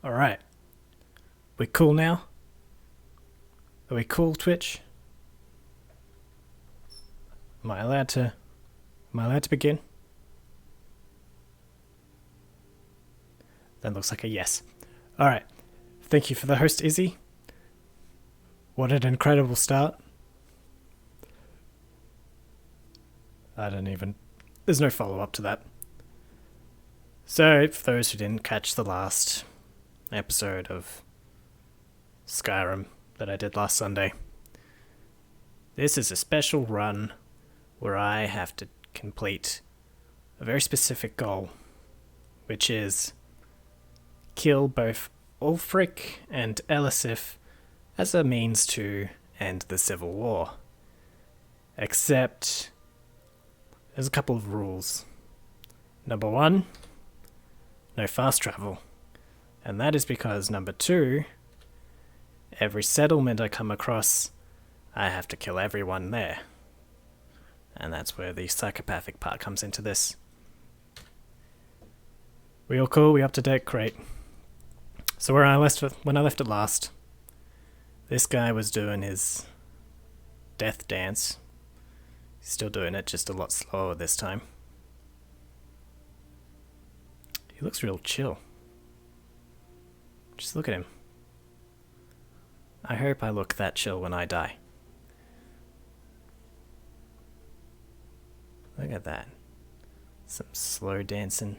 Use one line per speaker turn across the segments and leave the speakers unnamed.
Alright. We cool now? Are we cool, Twitch? Am I allowed to begin? That looks like a yes. Alright. Thank you for the host, Izzy. What an incredible start. There's no follow-up to that. So, for those who didn't catch the last episode of Skyrim that I did last Sunday, this is a special run where I have to complete a very specific goal, which is kill both Ulfric and Elisif as a means to end the Civil War. Except there's a couple of rules. Number 1, no fast travel. And that is because number 2, every settlement I come across, I have to kill everyone there. And that's where the psychopathic part comes into this. We all cool? We up to date? Great. So when I left it last, this guy was doing his death dance. He's still doing it, just a lot slower this time. He looks real chill. Just look at him. I hope I look that chill when I die. Look at that. Some slow dancing.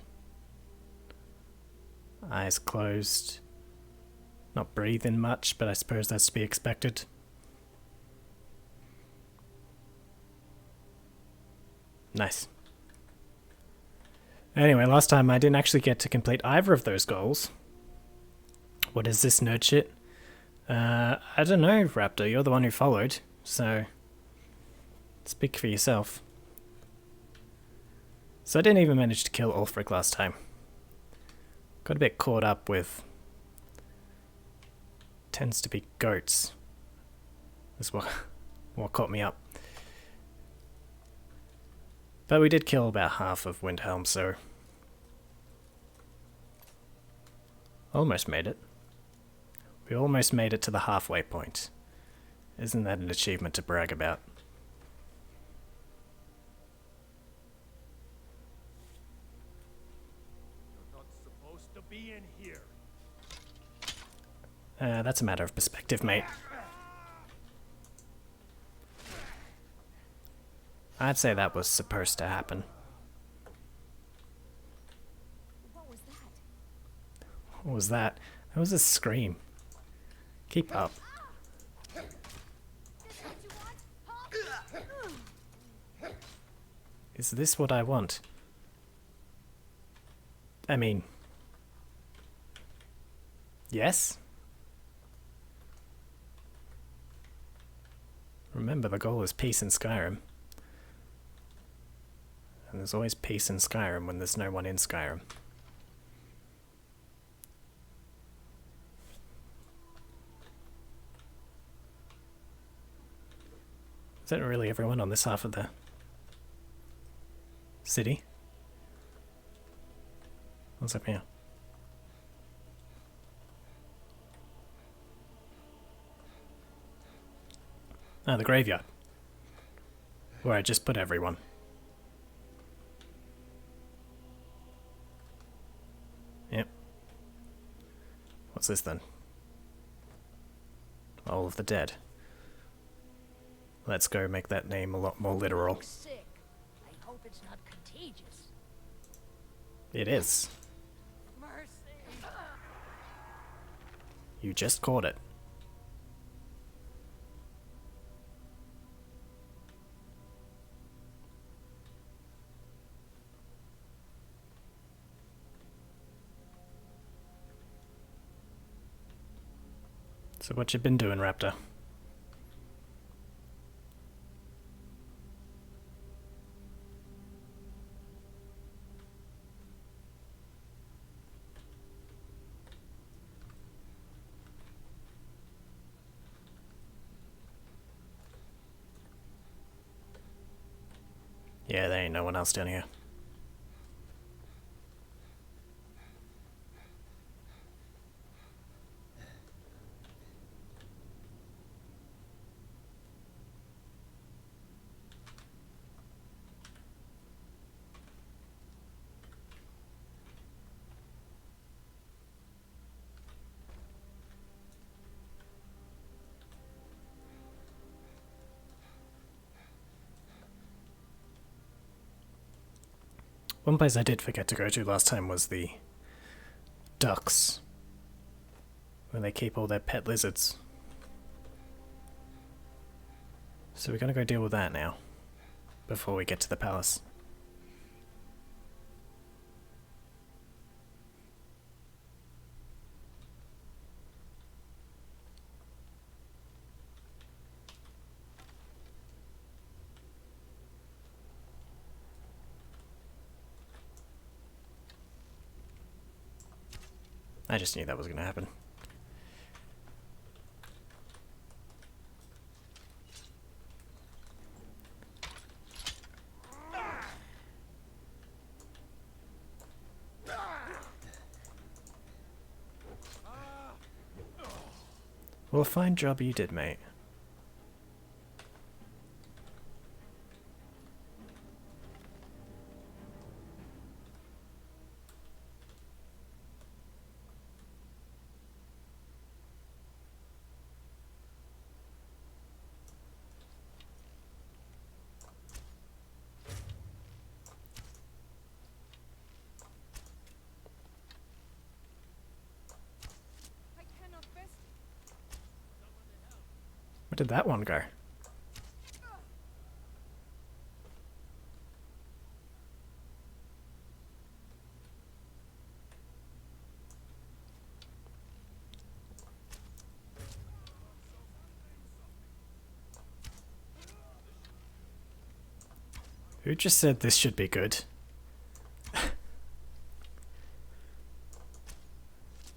Eyes closed. Not breathing much, but I suppose that's to be expected. Nice. Anyway, last time I didn't actually get to complete either of those goals. What is this nerd shit? I don't know, Raptor, you're the one who followed, so speak for yourself. So I didn't even manage to kill Ulfric last time. Got a bit caught up with... tends to be goats. That's what caught me up. But we did kill about half of Windhelm, so... almost made it. We almost made it to the halfway point. Isn't that an achievement to brag about?
You're not supposed to be in here.
That's a matter of perspective, mate. I'd say that was supposed to happen.
What was that?
What was that? That was a scream. Keep up.
This what you want? Huh?
Is this what I want? I mean... yes? Remember, the goal is peace in Skyrim. And there's always peace in Skyrim when there's no one in Skyrim. Is that really everyone on this half of the city? What's up here? Ah, the graveyard. Where I just put everyone. Yep. What's this then? All of the dead. Let's go make that name a lot more literal.
Looks sick. I hope it's not contagious.
It is.
Mercy.
You just caught it. So what you been doing, Raptor? Yeah, there ain't no one else down here. One place I did forget to go to last time was the ducks, where they keep all their pet lizards. So we're gonna go deal with that now, before we get to the palace. I just knew that was gonna happen. Well, a fine job you did, mate.
I cannot rest.
Where did that one go? Who just said this should be good?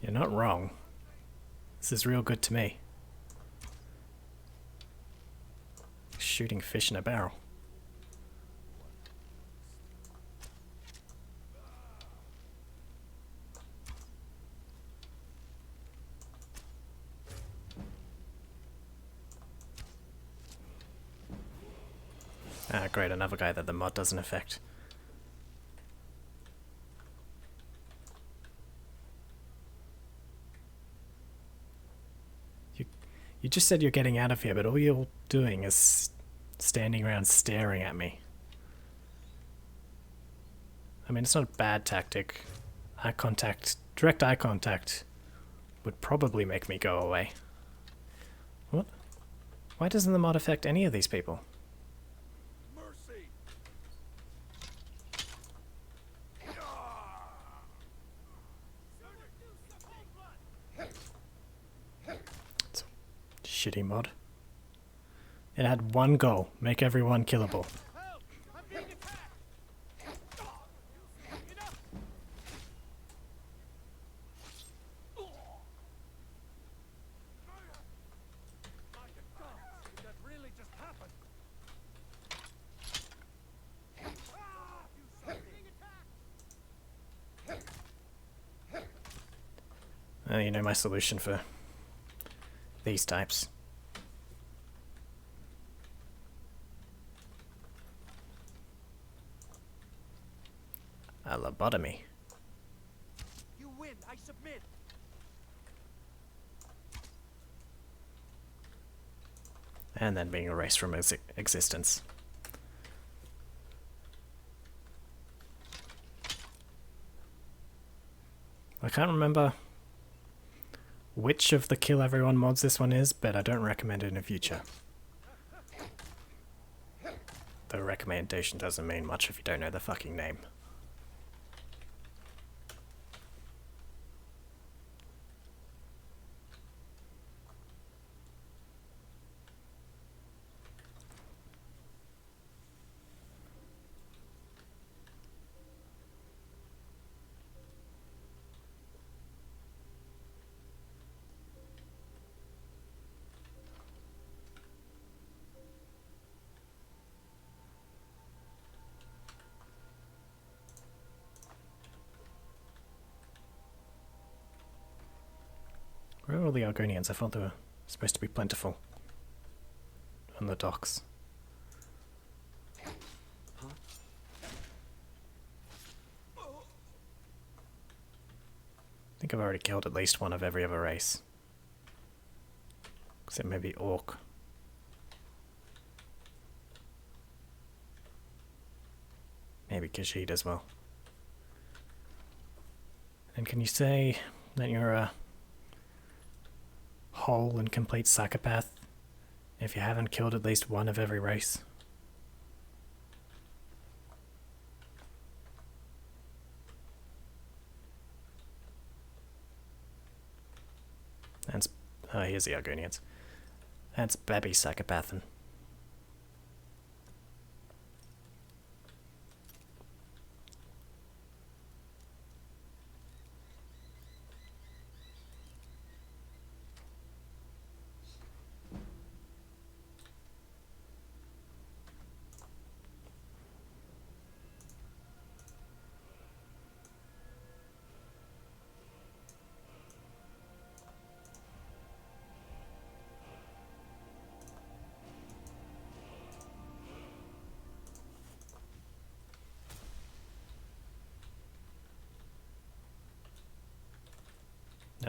You're not wrong. This is real good to me. Shooting fish in a barrel. Ah, great, another guy that the mod doesn't affect. You just said you're getting out of here, but all you're doing is standing around staring at me. I mean, it's not a bad tactic. Eye contact, direct eye contact would probably make me go away. What? Why doesn't the mod affect any of these people?
Mercy!
It's a shitty mod. It had one goal, make everyone killable.
Help! I'm being attacked! Enough! My God! Did that really just happen? Ah! You son being attacked!
You know my solution for these types. A lobotomy.
You win! I submit!
And then being erased from existence. I can't remember which of the kill everyone mods this one is, but I don't recommend it in the future. The recommendation doesn't mean much if you don't know the fucking name. Where are all the Argonians? I thought they were supposed to be plentiful on the docks. I think I've already killed at least one of every other race. Except maybe Orc. Maybe Khajiit as well. And can you say that you're a whole and complete psychopath if you haven't killed at least one of every race? That's... oh, here's the Argonians. That's Babby Psychopathin.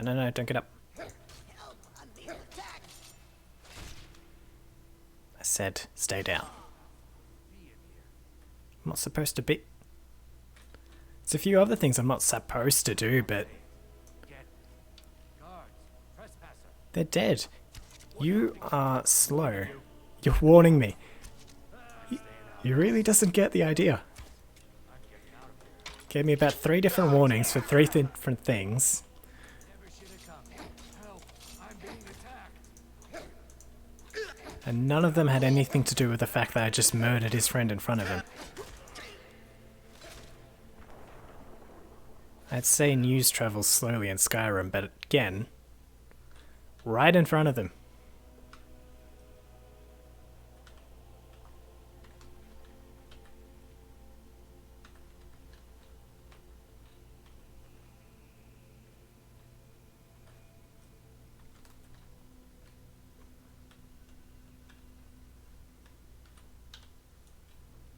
No, don't get up. I said stay down. I'm not supposed to be... There's a few other things I'm not supposed to do, but... they're dead. You are slow. You're warning me. You really doesn't get the idea. Gave me about 3 different warnings for 3 different things. And none of them had anything to do with the fact that I just murdered his friend in front of him. I'd say news travels slowly in Skyrim, but again, right in front of them.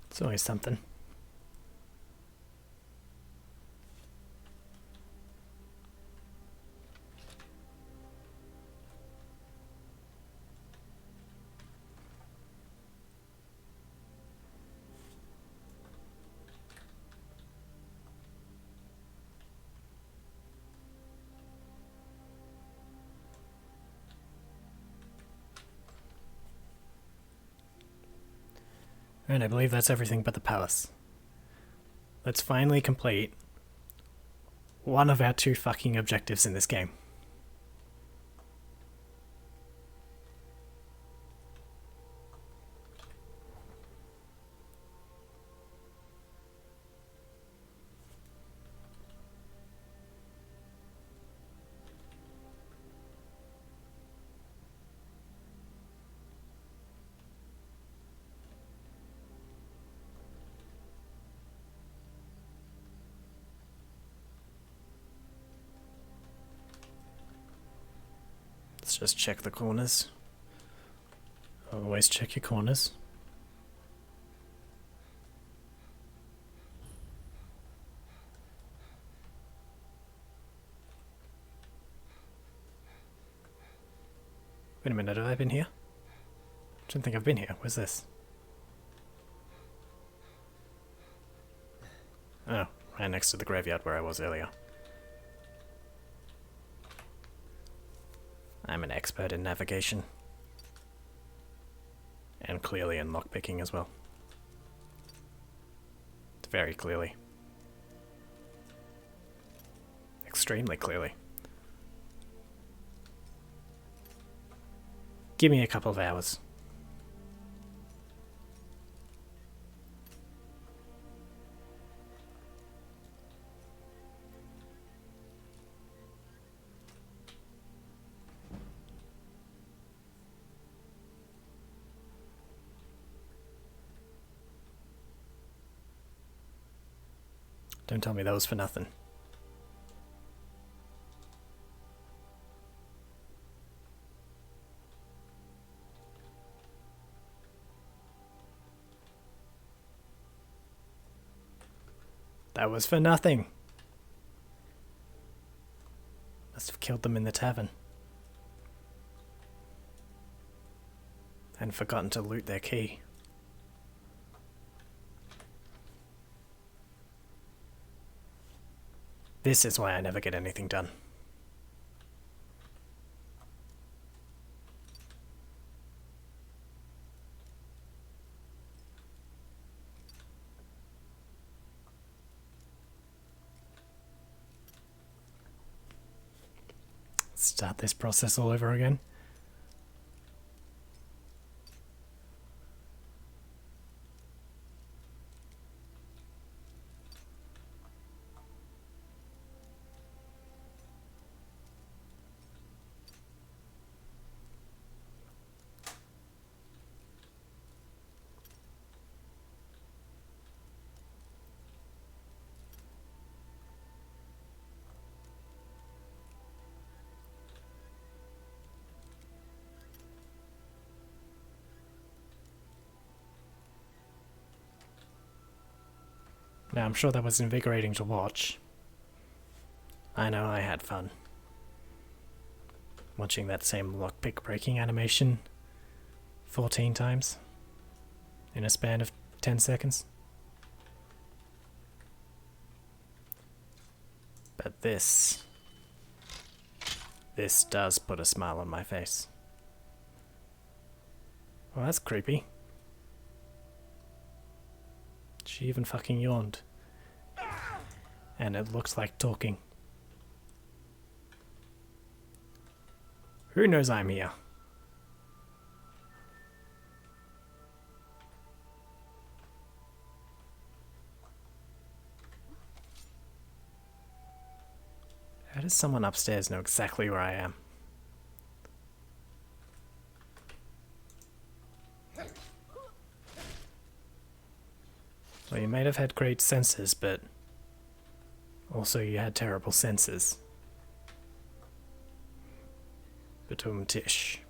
It's always something. And I believe that's everything but the palace. Let's finally complete one of our 2 fucking objectives in this game. Let's just check the corners. Always check your corners. Wait a minute, have I been here? I don't think I've been here. Where's this? Oh, right next to the graveyard where I was earlier. I'm an expert in navigation. And clearly in lockpicking as well. Very clearly. Extremely clearly. Give me a couple of hours. Don't tell me that was for nothing. That was for nothing. Must have killed them in the tavern. And forgotten to loot their key. This is why I never get anything done. Start this process all over again. Now, I'm sure that was invigorating to watch. I know I had fun. Watching that same lockpick breaking animation 14 times in a span of 10 seconds. But this does put a smile on my face. Well, that's creepy. She even fucking yawned. And it looks like talking. Who knows I'm here? How does someone upstairs know exactly where I am? Well, you might have had great senses, but also you had terrible senses. Batum Tish.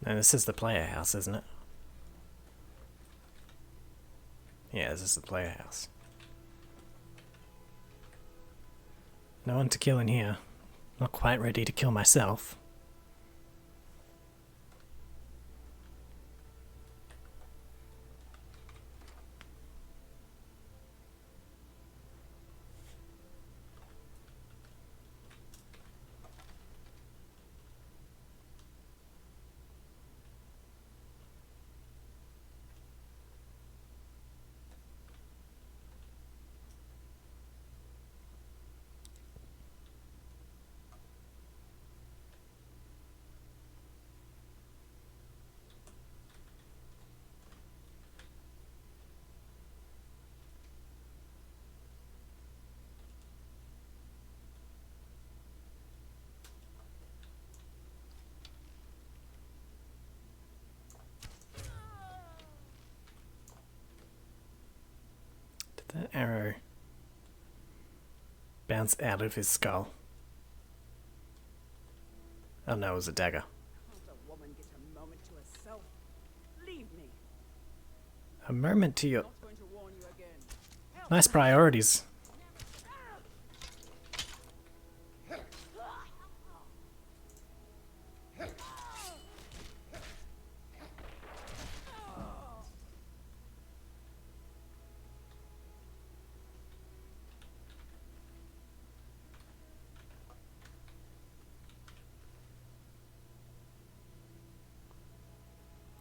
No, this is the player house, isn't it? Yeah, this is the player house. No one to kill in here. Not quite ready to kill myself. Did that arrow bounce out of his skull? Oh no, it was a dagger.
Can't a woman get a moment to herself? Leave me.
A moment to your...
Not going to warn you again.
Nice priorities.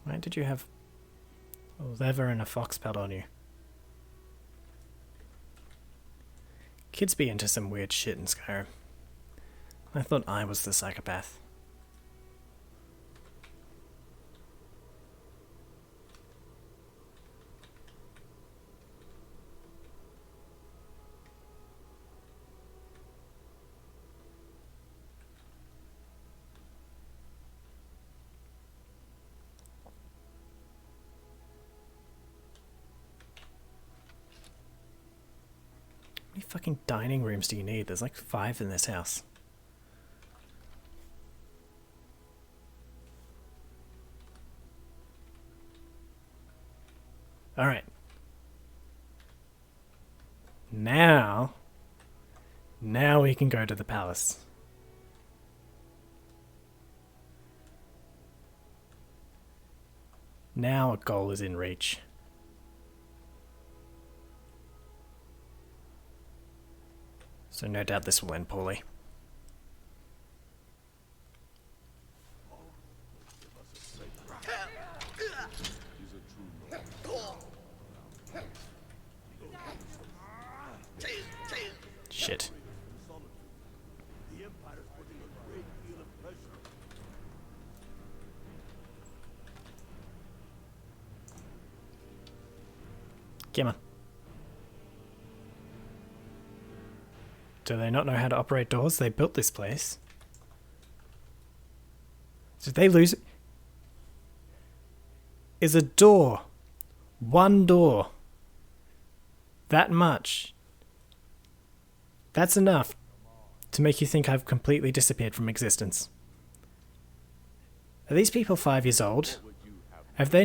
Why did you have a leather and a fox pelt on you? Kids be into some weird shit in Skyrim. I thought I was the psychopath. fucking dining rooms do you need? There's like 5 in this house. Alright. Now we can go to the palace. Now a goal is in reach. So no doubt this will end poorly. Shit. Come on. Do they not know how to operate doors? They built this place. Did they lose it? Is a door. One door. That much. That's enough to make you think I've completely disappeared from existence. Are these people 5 years old? Have they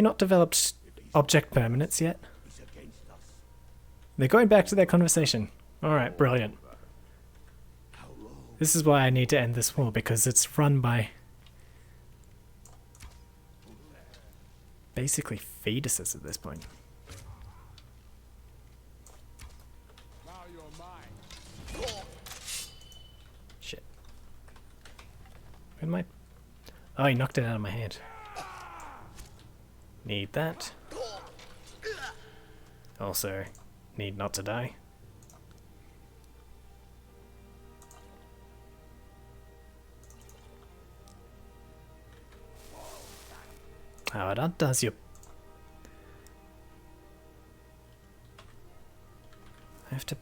not developed object permanence yet? They're going back to their conversation. Alright, brilliant. This is why I need to end this war, because it's run by basically fetuses at this point. Shit. Where am I? Oh, he knocked it out of my hand. Need that. Also, need not to die. Oh, it undoes your... I have to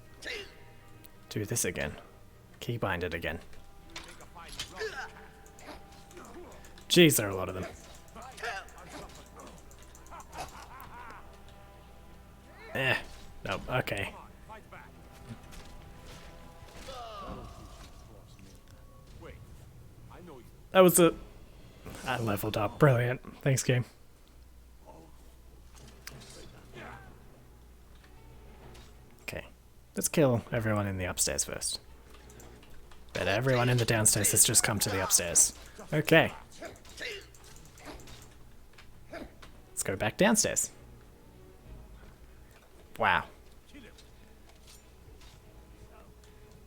do this again. Keybind it again. Jeez, there are a lot of them. Nope, okay. That was a... I leveled up. Brilliant. Thanks, game. Okay. Let's kill everyone in the upstairs first. But everyone in the downstairs has just come to the upstairs. Okay. Let's go back downstairs. Wow.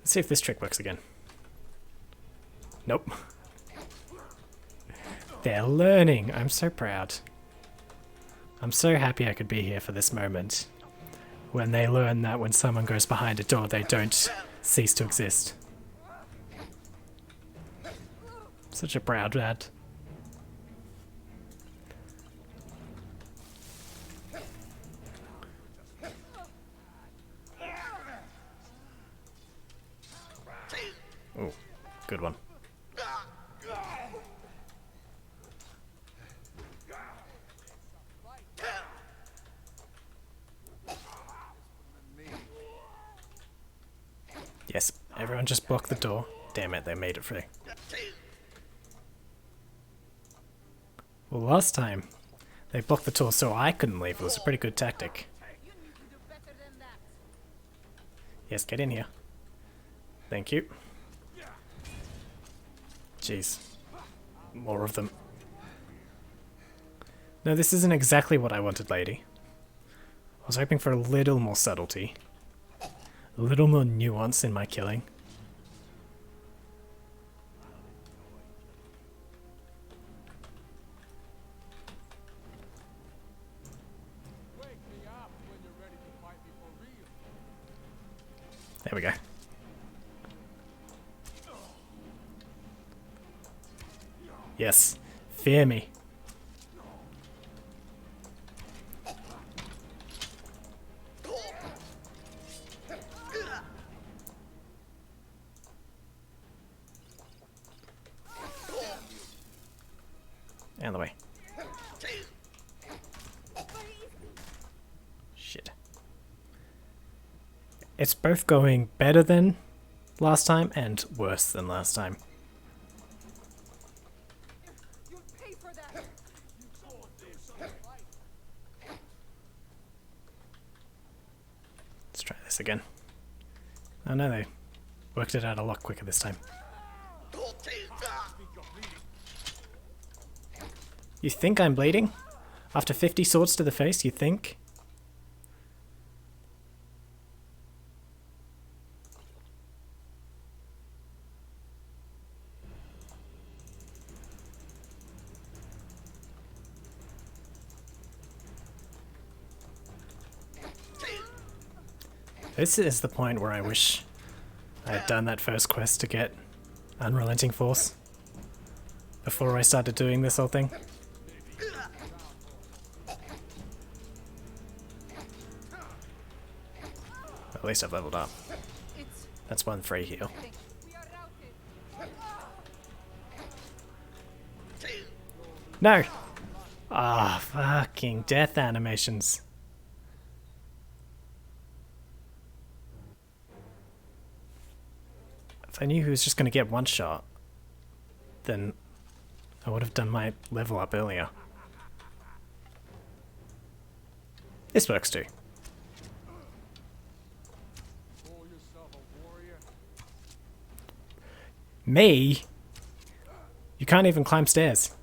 Let's see if this trick works again. Nope. They're learning. I'm so proud. I'm so happy I could be here for this moment. When they learn that when someone goes behind a door, they don't cease to exist. Such a proud dad. Oh, good one. Yes, everyone just block the door. Damn it, they made it through. Well, last time they blocked the door so I couldn't leave. It was a pretty good tactic. Yes, get in here. Thank you. Jeez. More of them. No, this isn't exactly what I wanted, lady. I was hoping for a little more subtlety. A little more nuance in my killing. There we go. Yes, fear me. Out of the way. Shit. It's both going better than last time and worse than last time.
You'll pay for that.
Let's try this again. Oh no, they worked it out a lot quicker this time. You think I'm bleeding? After 50 swords to the face, you think? This is the point where I wish I had done that first quest to get Unrelenting Force before I started doing this whole thing. At least I've leveled up.
It's
That's one free heal.
we are routed.
No! Ah, fucking death animations. If I knew he was just going to get one shot, then I would have done my level up earlier. This works too.
Call yourself a warrior?
Me? You can't even climb stairs.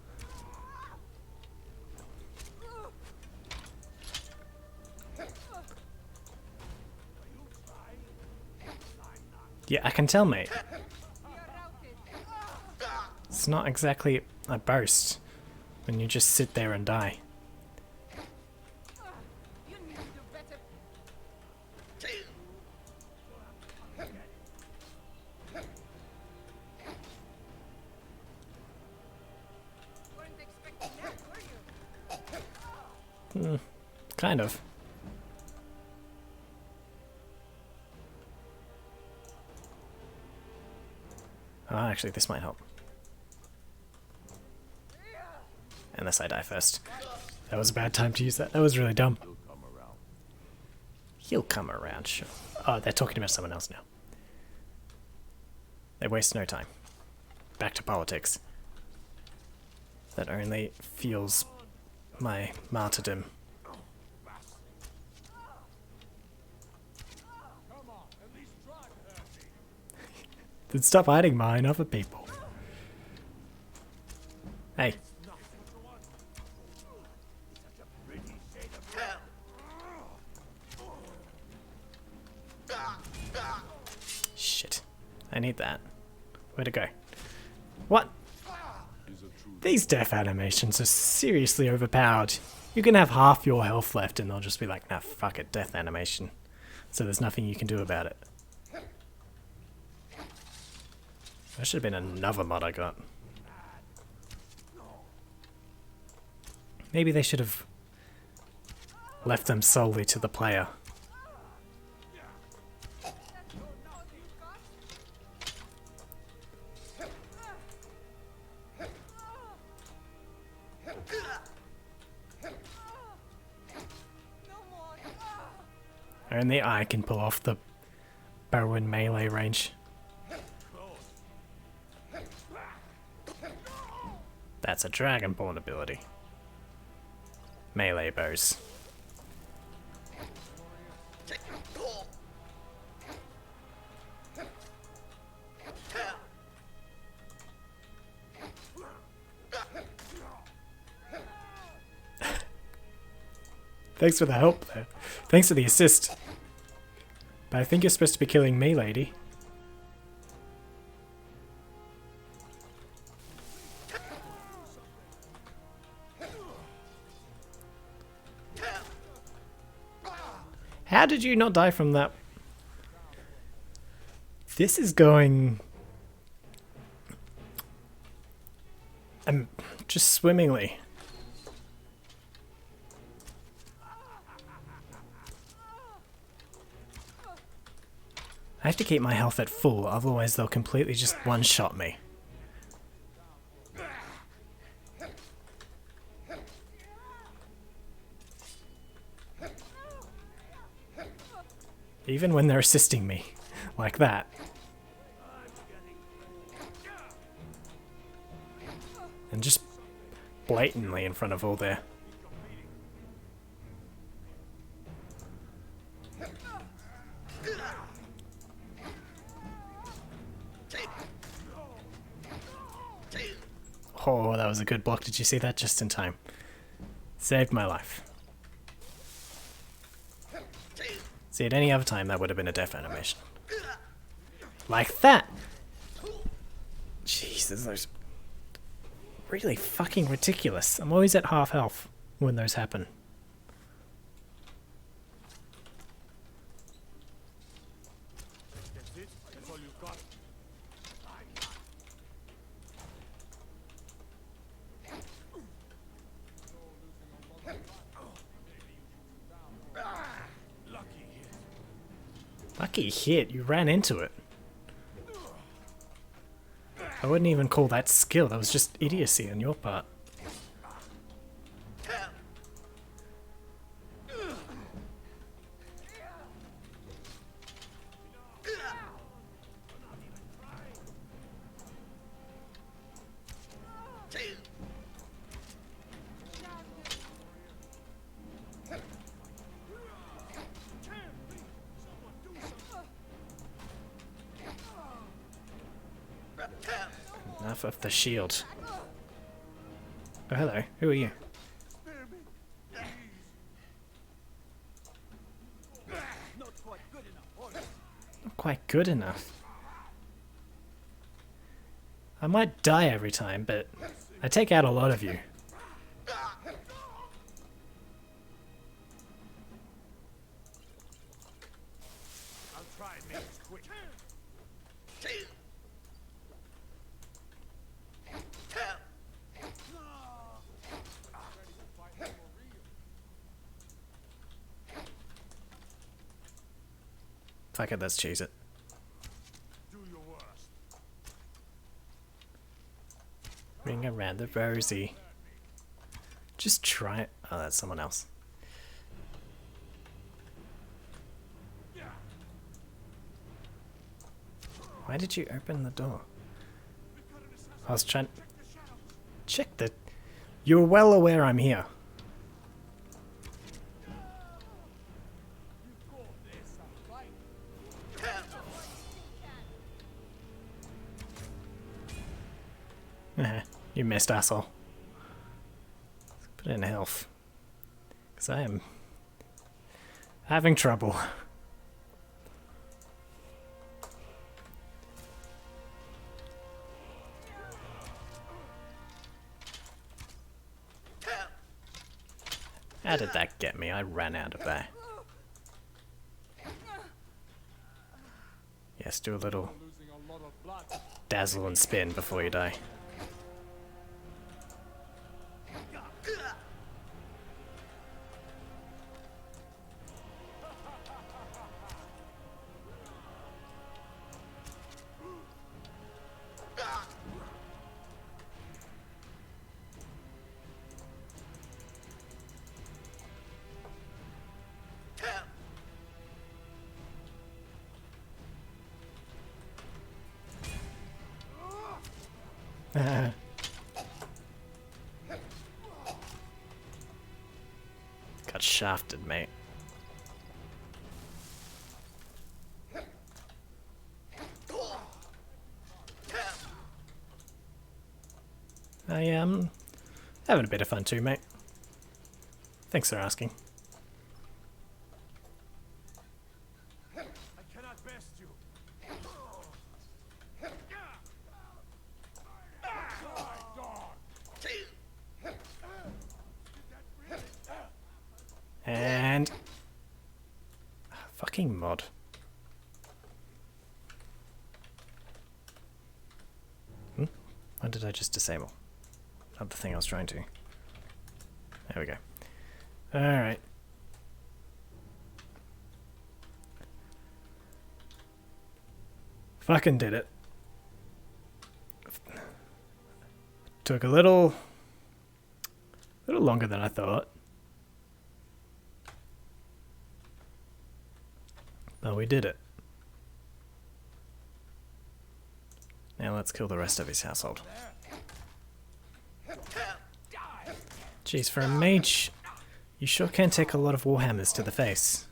Yeah, I can tell, mate.
We are routed.
It's not exactly a boast when you just sit there and die.
You need to do better. Weren't expecting that, were you?
Kind of. Actually, this might help. Unless I die first. That was a bad time to use that. That was really dumb. He'll come around, sure. Oh, they're talking about someone else now. They waste no time. Back to politics. That only fuels my martyrdom.
Come on, at least try to hurt me.
Then stop hiding behind other people. Hey. Shit. I need that. Where'd it go? What? These death animations are seriously overpowered. You can have half your health left and they'll just be like, nah, fuck it, death animation. So there's nothing you can do about it. That should have been another mod I got. Maybe they should have left them solely to the player. Only I can pull off the bow and melee range. That's a Dragonborn ability. Melee bows. Thanks for the help there. Thanks for the assist. But I think you're supposed to be killing me, lady. How did you not die from that? This is going... just swimmingly. I have to keep my health at full, otherwise they'll completely just one-shot me. Even when they're assisting me. Like that. And just blatantly in front of all their... Oh, that was a good block. Did you see that? Just in time. Saved my life. See, at any other time, that would have been a death animation. Like that! Jesus, those... really fucking ridiculous. I'm always at half health when those happen.
That's it? That's all you've got? Lucky hit.
Lucky hit, you ran into it. I wouldn't even call that skill, that was just idiocy on your part. Enough of the shield. Oh, hello. Who are you?
Not quite good enough, are you?
Not quite good enough. I might die every time, but I take out a lot of you.
I'll try and make it quick.
Fuck it, let's cheese it.
Do your worst.
Ring around the rosy. Just try it. Oh, that's someone else. Why did you open the door? I was trying... Check the... You're well aware I'm here. You missed, asshole. Let's put in health. Because I am having trouble. How did that get me? I ran out of there. Yes, do a little
Losing a lot of blood.
dazzle and spin before you die. Got shafted, mate. I am having a bit of fun too, mate. Thanks for asking.
I cannot best you.
And... fucking mod. What did I just disable? Not the thing I was trying to. There we go. Alright. Fucking did it. Took a little longer than I thought. But Well, we did it. Now let's kill the rest of his household. Jeez, for a mage, you sure can take a lot of warhammers to the face.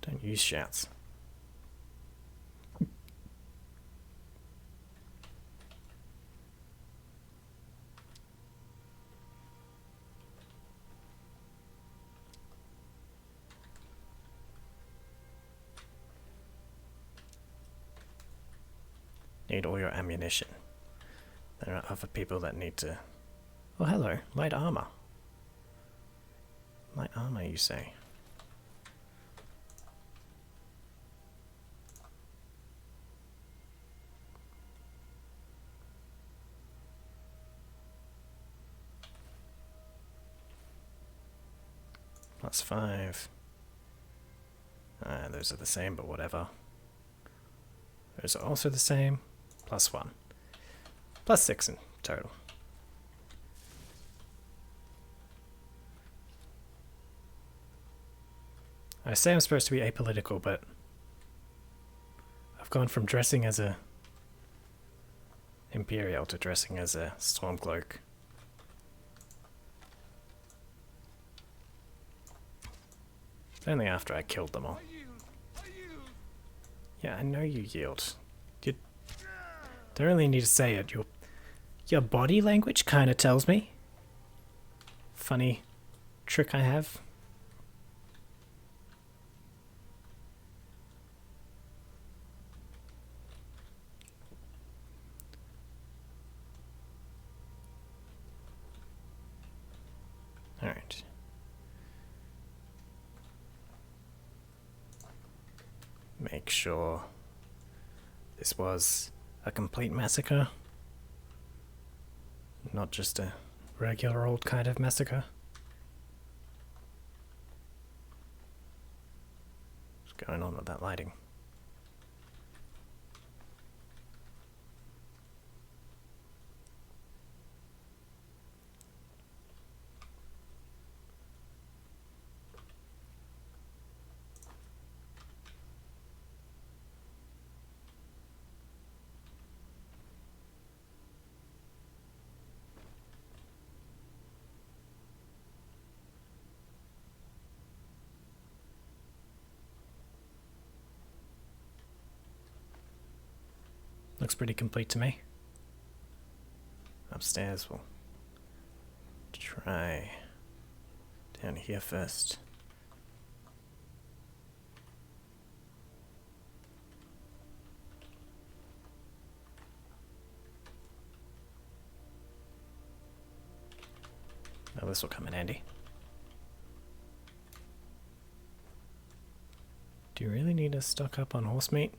Don't use shouts. Need all your ammunition. There are other people that need to... Oh, hello. Light armor. Light armor, you say? +5. Those are the same, but whatever. Those are also the same. +1. +6 in total. I say I'm supposed to be apolitical, but I've gone from dressing as a Imperial to dressing as a Stormcloak. Only after I killed them all. Yeah, I know you yield. You don't really need to say it. Your body language kind of tells me. Funny trick I have. Alright. Make sure this was a complete massacre, not just a regular old kind of massacre. What's going on with that lighting? Looks pretty complete to me. Upstairs, we'll try down here first. Oh, this will come in handy. Do you really need to stock up on horse meat?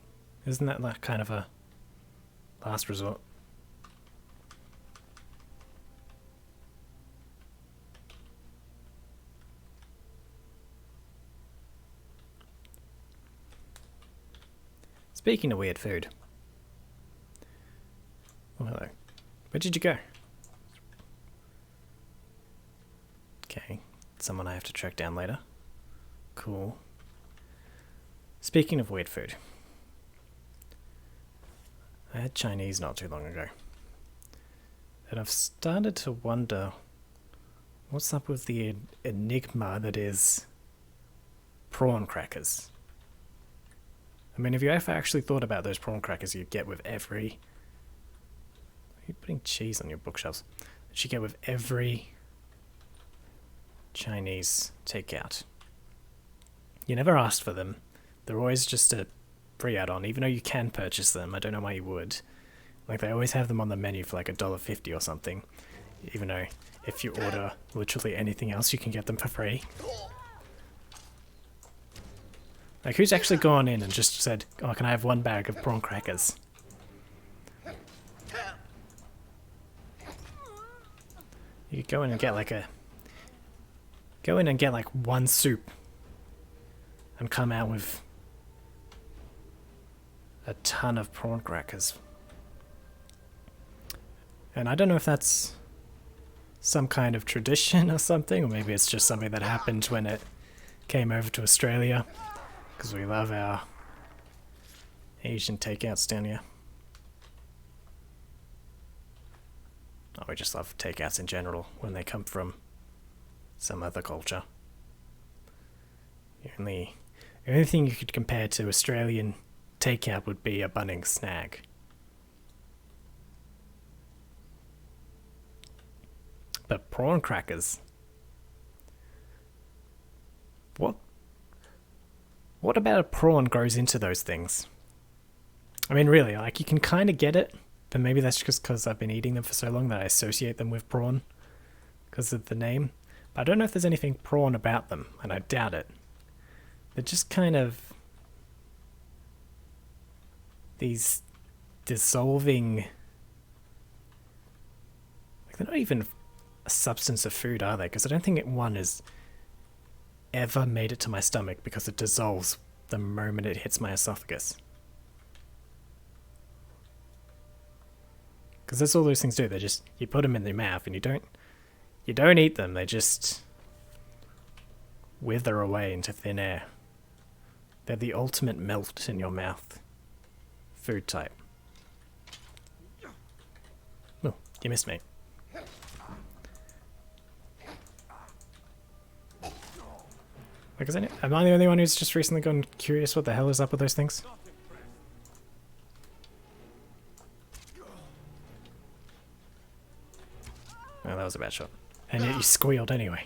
Isn't that like kind of a last resort? Speaking of weird food. Oh, hello. Where did you go? Okay, someone I have to track down later. Cool. Speaking of weird food. I had Chinese not too long ago. And I've started to wonder what's up with the enigma that is prawn crackers. I mean, have you ever actually thought about those prawn crackers you get with every... Are you putting cheese on your bookshelves? That you get with every Chinese takeout. You never asked for them. They're always just a free add-on, even though you can purchase them. I don't know why you would. Like, they always have them on the menu for like $1.50 or something. Even though if you order literally anything else, you can get them for free. Like, who's actually gone in and just said, oh, can I have one bag of prawn crackers? You could go in and get like one soup and come out with a ton of prawn crackers. And I don't know if that's some kind of tradition or something, or maybe it's just something that happened when it came over to Australia, because we love our Asian takeouts down here. Oh, we just love takeouts in general when they come from some other culture. The only thing you could compare to Australian takeout would be a Bunnings snag. But prawn crackers. What about a prawn grows into those things? I mean, really, like, you can kind of get it, but maybe that's just because I've been eating them for so long that I associate them with prawn because of the name. But I don't know if there's anything prawn about them, and I doubt it. They're just kind of these dissolving... Like, they're not even a substance of food, are they? Because I don't think one has ever made it to my stomach because it dissolves the moment it hits my esophagus. Because that's all those things do. They just, you put them in your mouth and you don't eat them. They just wither away into thin air. They're the ultimate melt in your mouth food type. Oh, you missed me. Like, am I the only one who's just recently gone curious what the hell is up with those things? Oh, that was a bad shot. And yet you squealed anyway.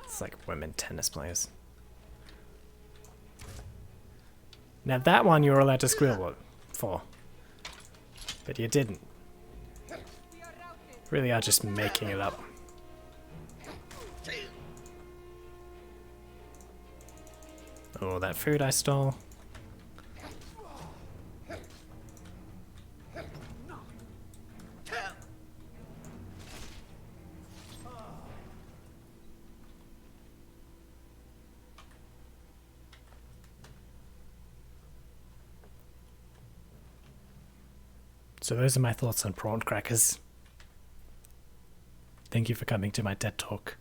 It's like women tennis players. Now that one you were allowed to squeal for. But you didn't. Really are just making it up. Oh, that food I stole. So those are my thoughts on prawn crackers. Thank you for coming to my TED Talk.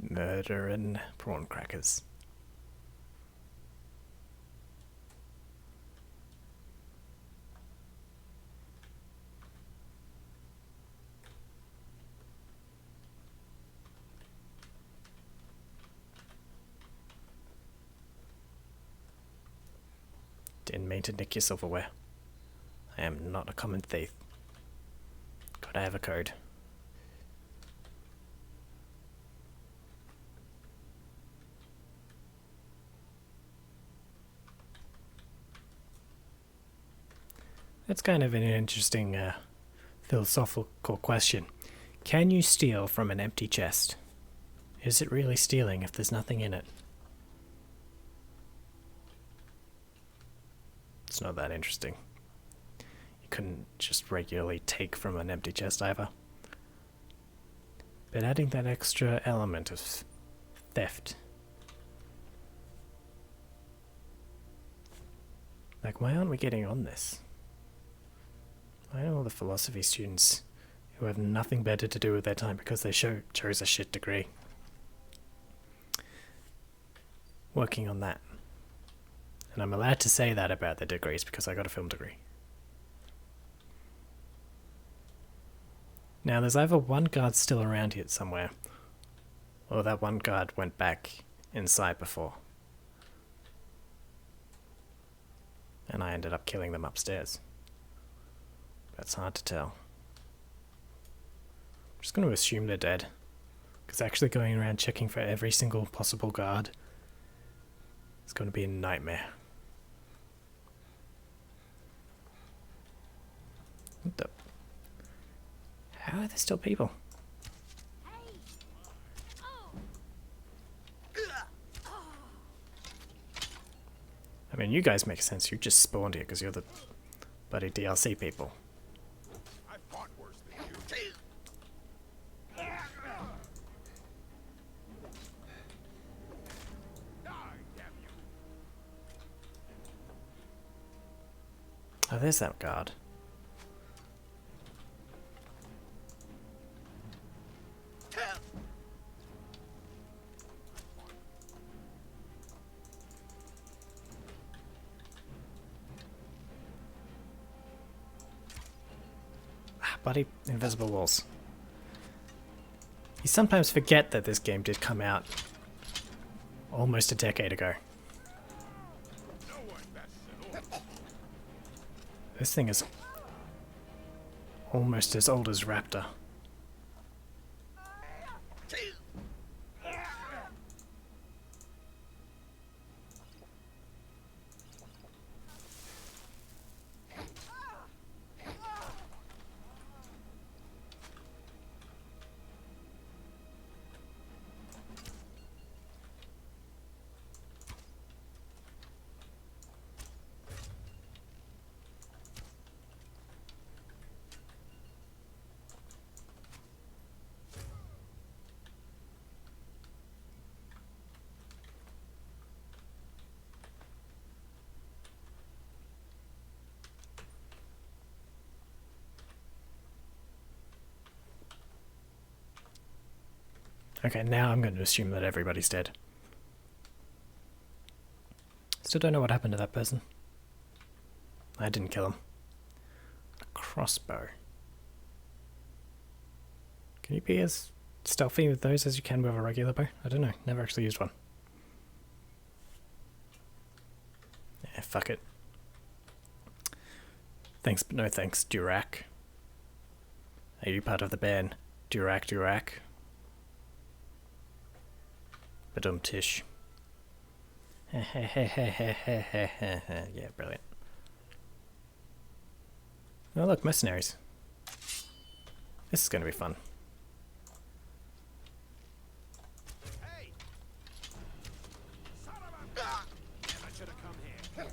Murder and prawn crackers. Didn't mean to nick your silverware. I am not a common thief. Gotta have a code. That's kind of an interesting philosophical question. Can you steal from an empty chest? Is it really stealing if there's nothing in it? It's not that interesting. You couldn't just regularly take from an empty chest either. But adding that extra element of theft. Like, why aren't we getting on this? I know all the philosophy students who have nothing better to do with their time because they chose a shit degree. Working on that. And I'm allowed to say that about their degrees because I got a film degree. Now there's either one guard still around here somewhere, or that one guard went back inside before. And I ended up killing them upstairs. That's hard to tell. I'm just going to assume they're dead. Because actually going around checking for every single possible guard is going to be a nightmare. What the? How are there still people? I mean, you guys make sense. You just spawned here because you're the bloody DLC people.
I fought worse than you.
Oh, there's that guard. Bloody invisible walls. You sometimes forget that this game did come out almost a decade ago. This thing is almost as old as Raptor. Okay, now I'm going to assume that everybody's dead. Still don't know what happened to that person. I didn't kill him. A crossbow. Can you be as stealthy with those as you can with a regular bow? I don't know. Never actually used one. Yeah, fuck it. Thanks, but no thanks, Durac. Are you part of the band? Durac. Badum-tish. Yeah, brilliant. Oh look, mercenaries. This is going to be fun.
Hey! Son of a... I should have come here.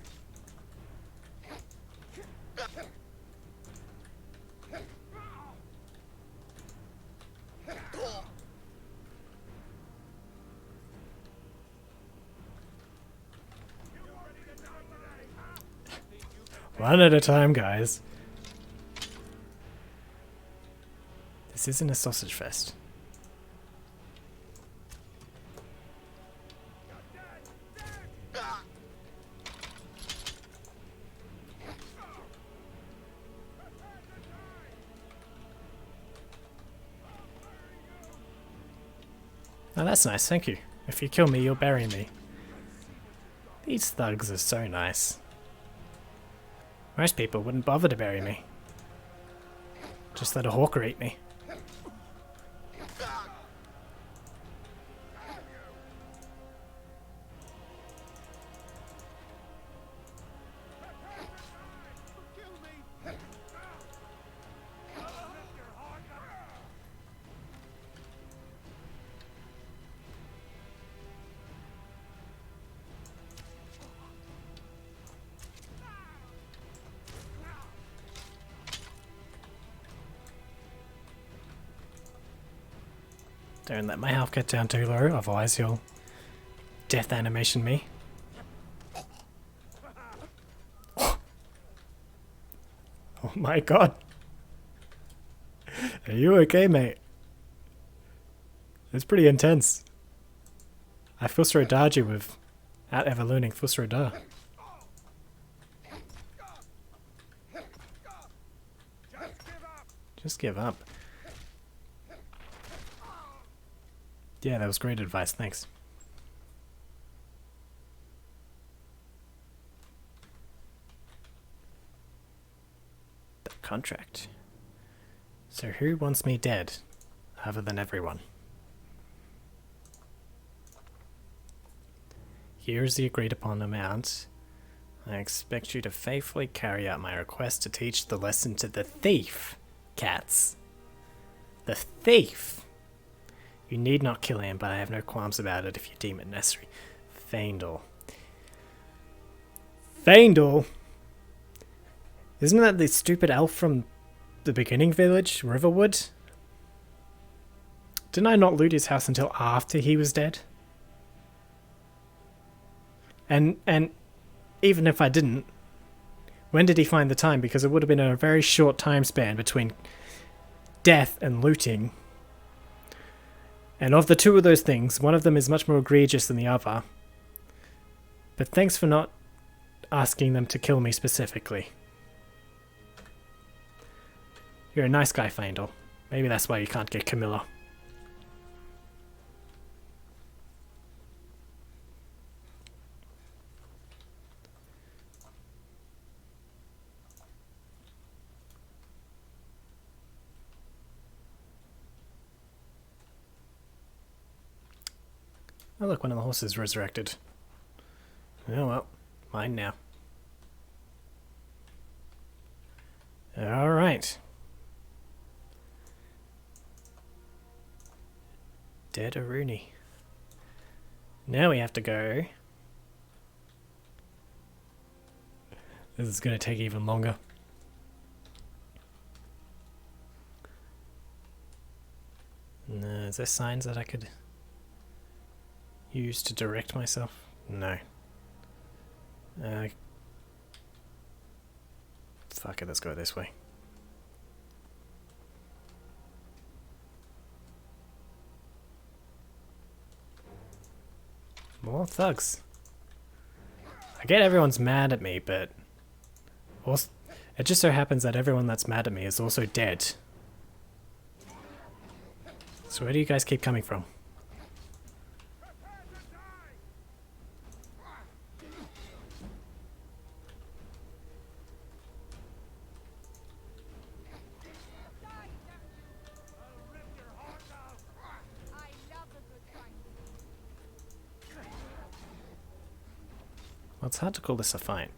One at a time, guys. This isn't a sausage fest. Oh, that's nice, thank you. If you kill me, you'll bury me. These thugs are so nice. Most people wouldn't bother to bury me. Just let a hawker eat me. Don't let my health get down too low, otherwise you'll death animation me. Oh my god. Are you okay, mate? It's pretty intense. I feel so dodgy with out ever learning feel so da. Just give up. Yeah, that was great advice, thanks. The contract. So who wants me dead, other than everyone? Here's the agreed upon amount. I expect you to faithfully carry out my request to teach the lesson to the thief, cats. The thief! You need not kill him, but I have no qualms about it if you deem it necessary. Faendal. Faendal? Isn't that the stupid elf from the beginning village, Riverwood? Didn't I not loot his house until after he was dead? And even if I didn't, When did he find the time? Because it would have been a very short time span between death and looting. And of the two of those things, one of them is much more egregious than the other. But thanks for not asking them to kill me specifically. You're a nice guy, Faendal. Maybe that's why you can't get Camilla. Oh look, one of the horses resurrected. Oh well, mine now. Alright. Dead Aruni. Now we have to go. This is going to take even longer. Is there signs that I could use to direct myself? No. Fuck it, let's go this way. More thugs. I get everyone's mad at me, but also, it just so happens that everyone that's mad at me is also dead. So where do you guys keep coming from? Well, it's hard to call this a fight.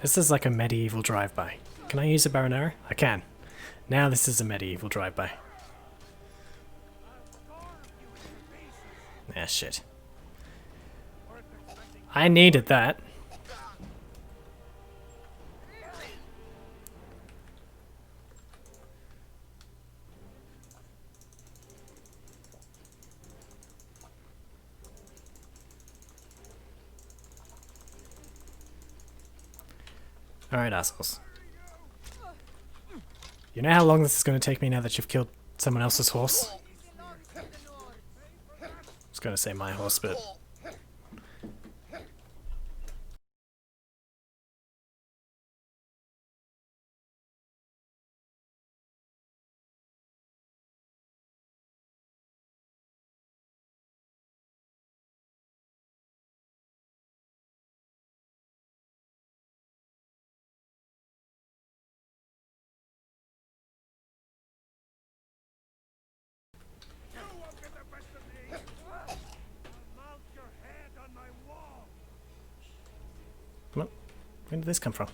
This is like a medieval drive-by. Can I use a bow and arrow? I can. Now this is a medieval drive-by. Ah, shit. I needed that. Alright, assholes. You know how long this is going to take me now that you've killed someone else's horse? I was going to say my horse, but... Come on. Where did this come from?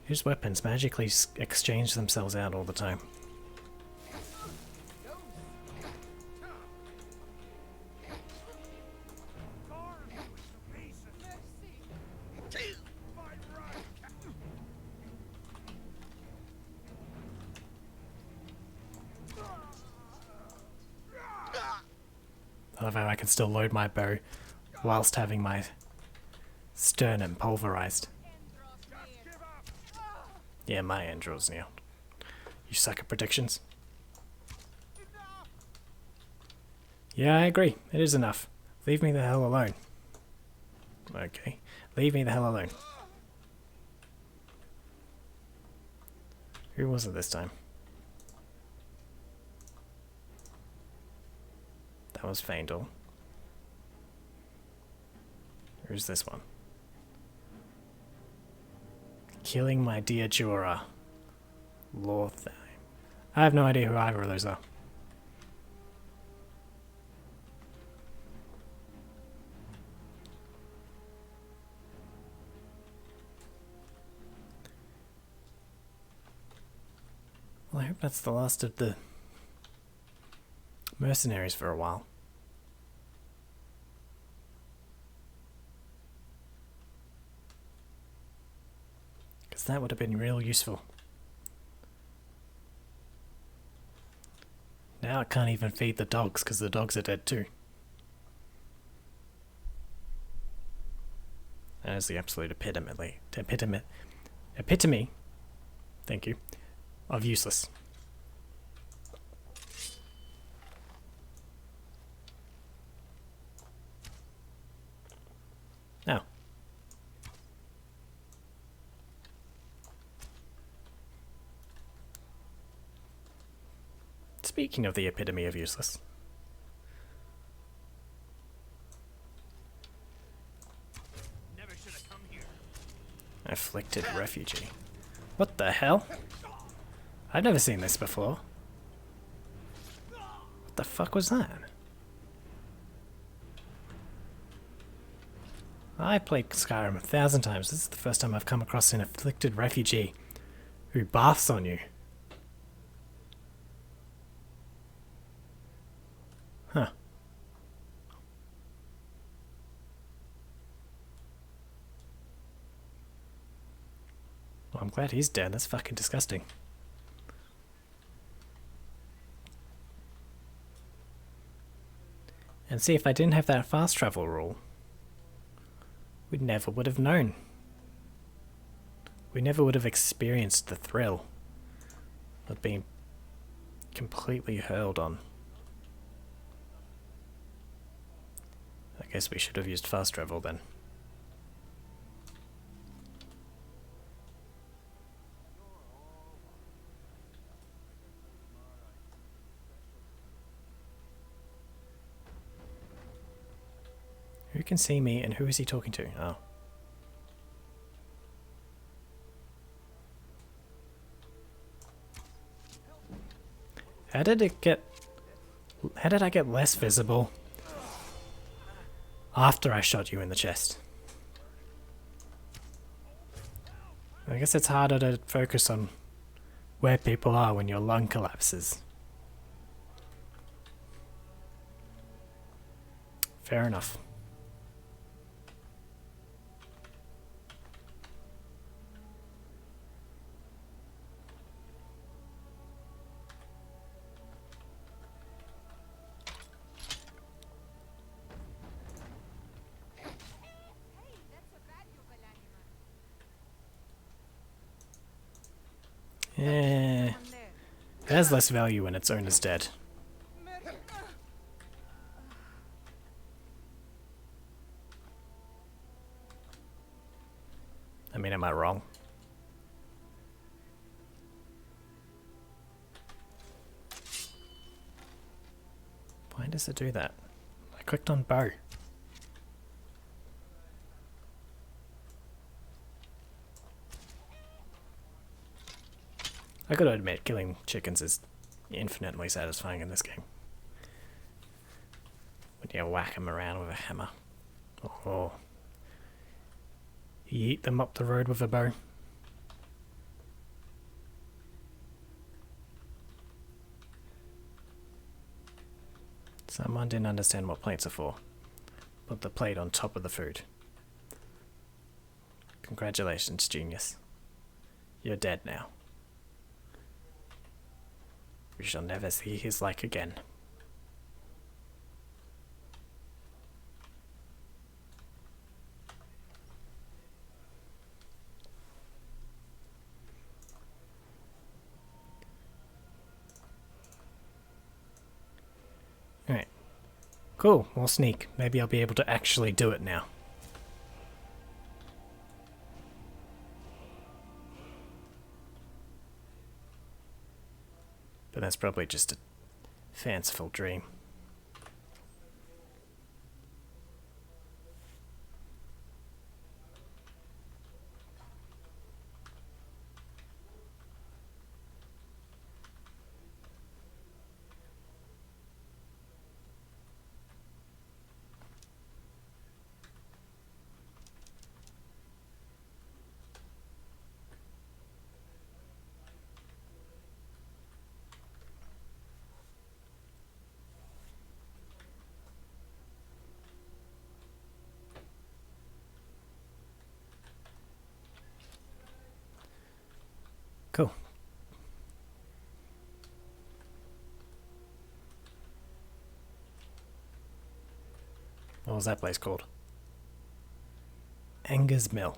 Whose weapons magically exchange themselves out all the time? I love how I can still load my bow whilst having my sternum pulverized. Yeah, my Andrew's now. You suck at predictions. Yeah, I agree. It is enough. Leave me the hell alone. Okay. Leave me the hell alone. Who was it this time? That was Faendal. Who's this one? Killing my dear Jorah. Lorthaim. I have no idea who either of those are. Well, I hope that's the last of the mercenaries for a while. Because that would have been real useful. Now I can't even feed the dogs because the dogs are dead too. That is the absolute epitome, thank you, of useless. Now, speaking of the epitome of useless,
Never should have come here.
afflicted refugee. What the hell? I've never seen this before. What the fuck was that? I played Skyrim 1,000 times. This is the first time I've come across an afflicted refugee who baths on you. Huh. Well, I'm glad he's dead. That's fucking disgusting. And see, if I didn't have that fast travel rule, we never would have known. We never would have experienced the thrill of being completely hurled on. I guess we should have used fast travel then. Who can see me and who is he talking to? Oh. How did I get less visible after I shot you in the chest? I guess it's harder to focus on where people are when your lung collapses. Fair enough. Yeah, it has less value when its owner's dead. I mean, am I wrong? Why does it do that? I clicked on bow. I gotta admit, killing chickens is infinitely satisfying in this game. When you whack them around with a hammer. Oh. You eat them up the road with a bow. Someone didn't understand what plates are for. Put the plate on top of the food. Congratulations, genius. You're dead now. We shall never see his like again. Alright. Cool, more sneak. Maybe I'll be able to actually do it now. But that's probably just a fanciful dream. was that place called? Anger's Mill.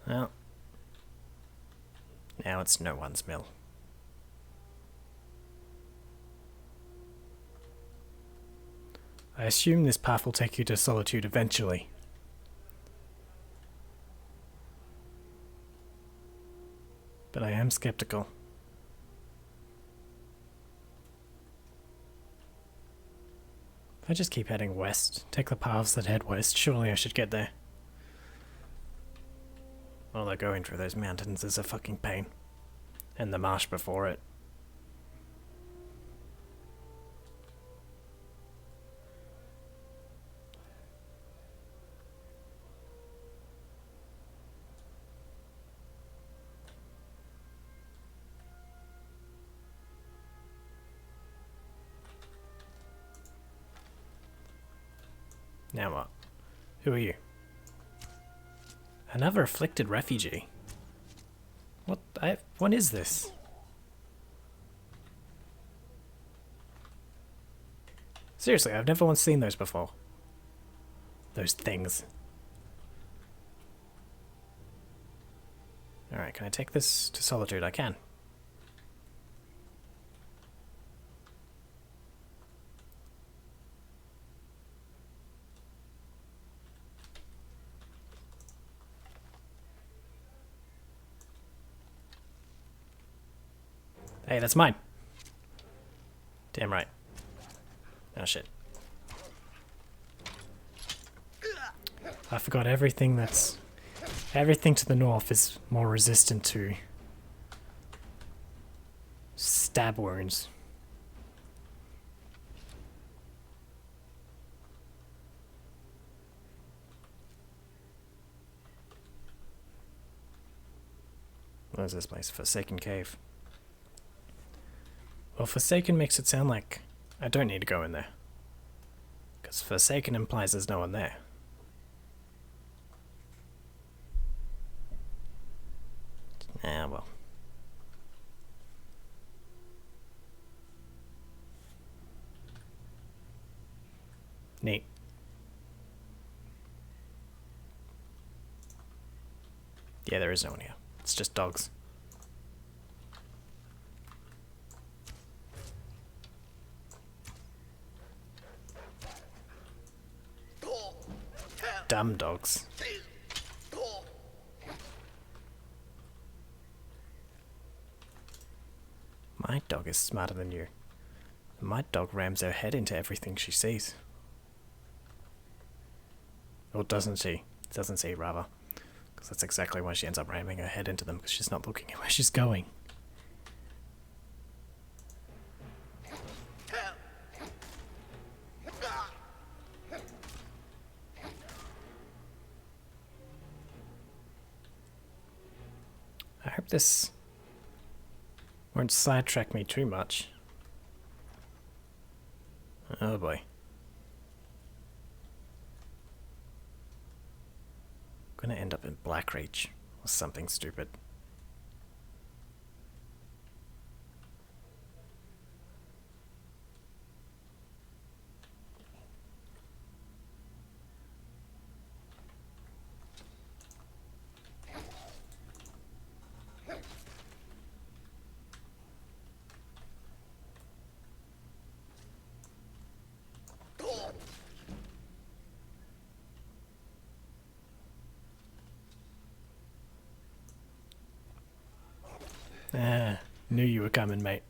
Well, now it's no one's mill. I assume this path will take you to Solitude eventually. But I am skeptical. If I just keep heading west, take the paths that head west, surely I should get there. Although going through those mountains is a fucking pain. And the marsh before it. Now what? Who are you? Another afflicted refugee? What is this? Seriously, I've never once seen those before. Those things. Alright, can I take this to Solitude? I can. Hey, that's mine. Damn right. Oh shit. I forgot everything that's... Everything to the north is more resistant to stab wounds. What is this place? Forsaken Cave. Well, Forsaken makes it sound like I don't need to go in there. Because Forsaken implies there's no one there. Ah, well. Neat. Yeah, there is no one here. It's just dogs. Dumb dogs. My dog is smarter than you. My dog rams her head into everything she sees. Or doesn't she? Doesn't she, rather. Because that's exactly why she ends up ramming her head into them, because she's not looking at where she's going. I hope this won't sidetrack me too much. Oh boy. I'm gonna end up in Blackreach or something stupid. Ah, knew you were coming, mate.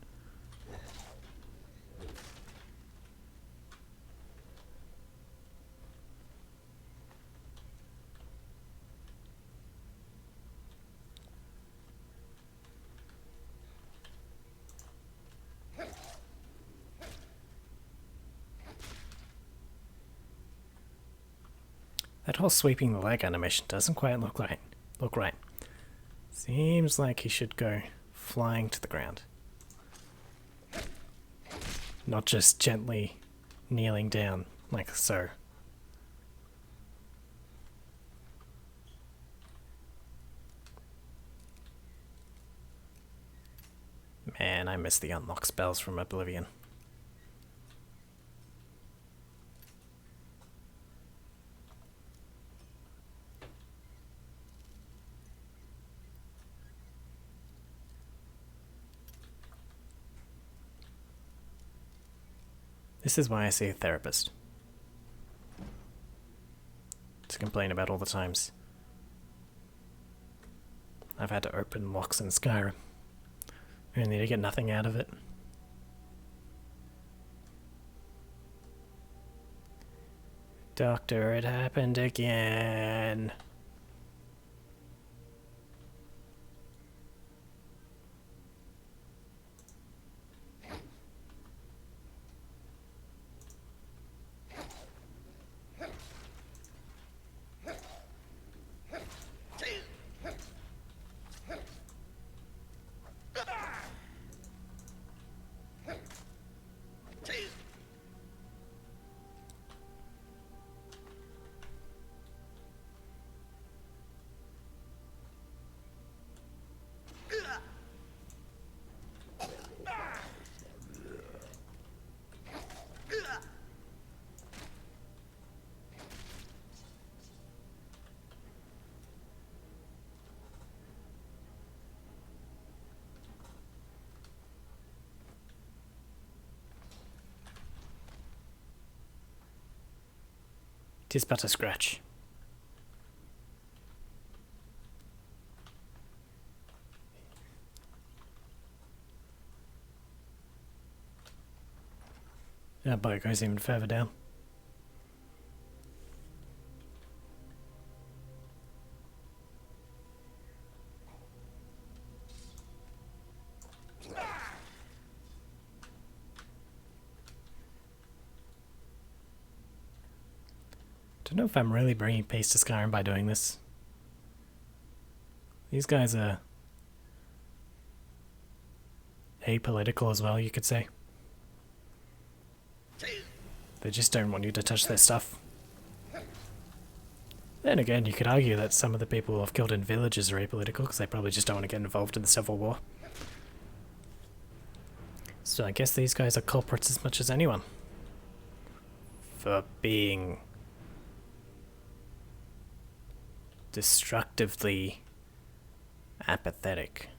That whole sweeping the leg animation doesn't quite look right. Seems like he should go flying to the ground. Not just gently kneeling down, like so. Man, I miss the unlock spells from Oblivion. This is why I see a therapist. To complain about all the times I've had to open locks in Skyrim, only to get nothing out of it. Doctor, it happened again. Tis but a scratch. That boat goes even further down. Don't know if I'm really bringing peace to Skyrim by doing this. These guys are apolitical as well, you could say. They just don't want you to touch their stuff. Then again, you could argue that some of the people I've killed in villages are apolitical because they probably just don't want to get involved in the Civil War. So I guess these guys are culprits as much as anyone. For being destructively apathetic.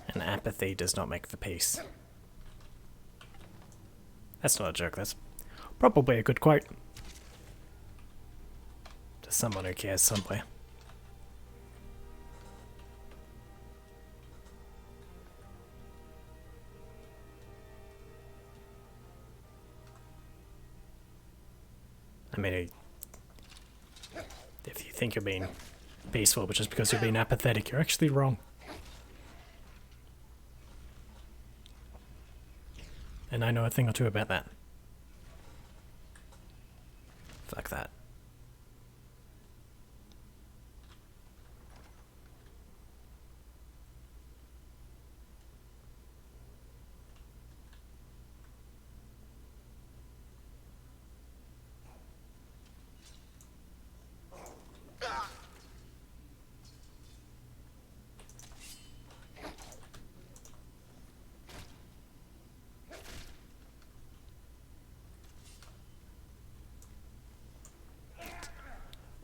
And apathy does not make for peace. That's not a joke, that's probably a good quote. To someone who cares somewhere. I mean, if you think you're being peaceful, but just because you're being apathetic, you're actually wrong. And I know a thing or two about that. Fuck that.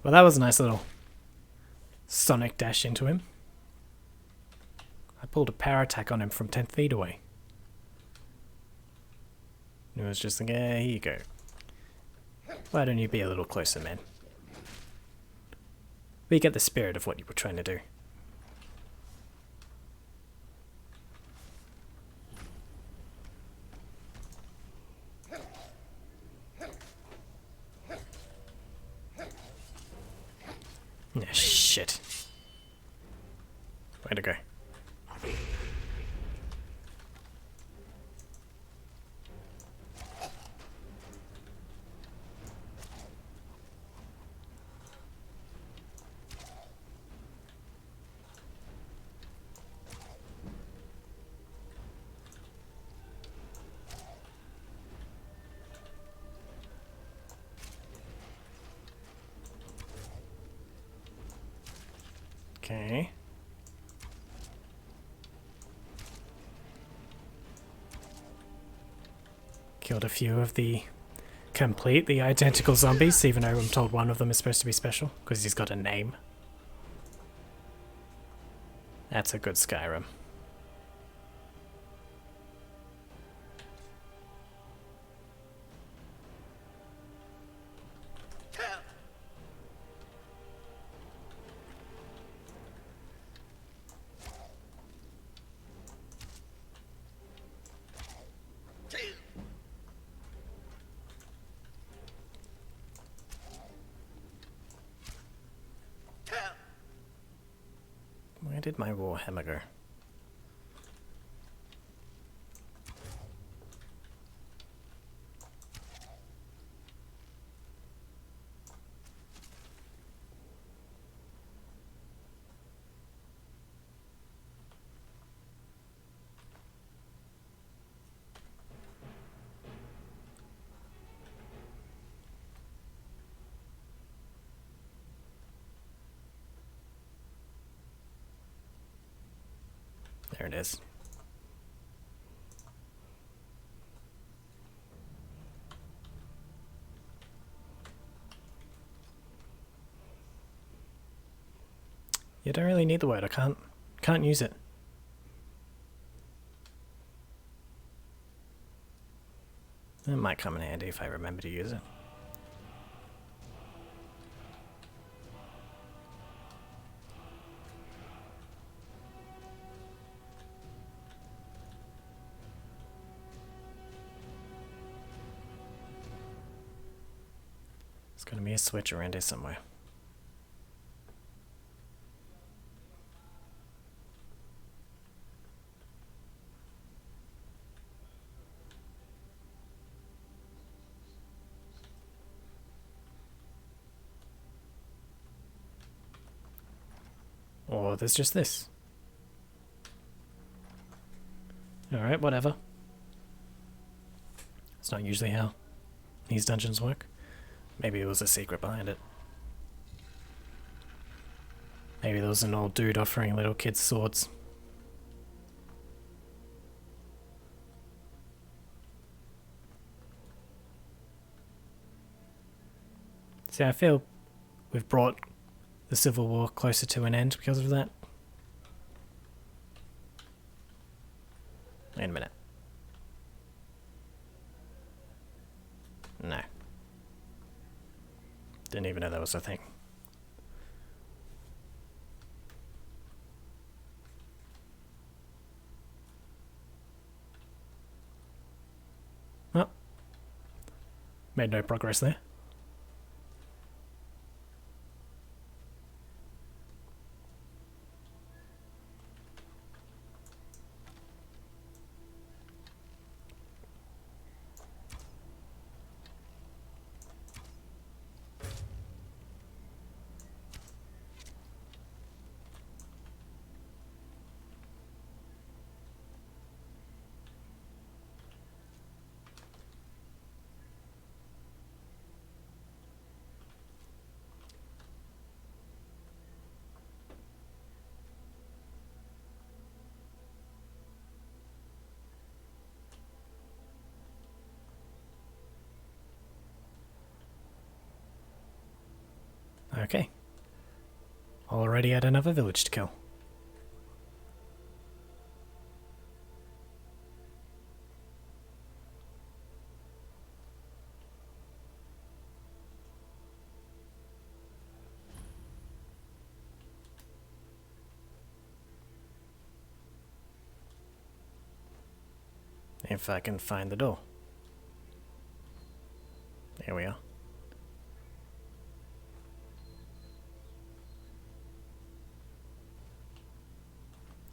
Well, that was a nice little sonic dash into him. I pulled a power attack on him from 10 feet away. And it was just like, here you go. Why don't you be a little closer, man? We get the spirit of what you were trying to do. Yeah, shit. Way to go. Okay. Killed a few of the completely identical zombies, even though I'm told one of them is supposed to be special, because he's got a name. That's a good Skyrim. Where did my warhammer go? There it is. You don't really need the word, I can't use it. It might come in handy if I remember to use it. There's gonna be a switch around here somewhere. Or there's just this. Alright, whatever. It's not usually how these dungeons work. Maybe it was a secret behind it. Maybe there was an old dude offering little kids swords. See, I feel we've brought the Civil War closer to an end because of that. Wait a minute. No. Didn't even know that was a thing. Oh. Made no progress there. Okay. Already had another village to kill. If I can find the door. There we are.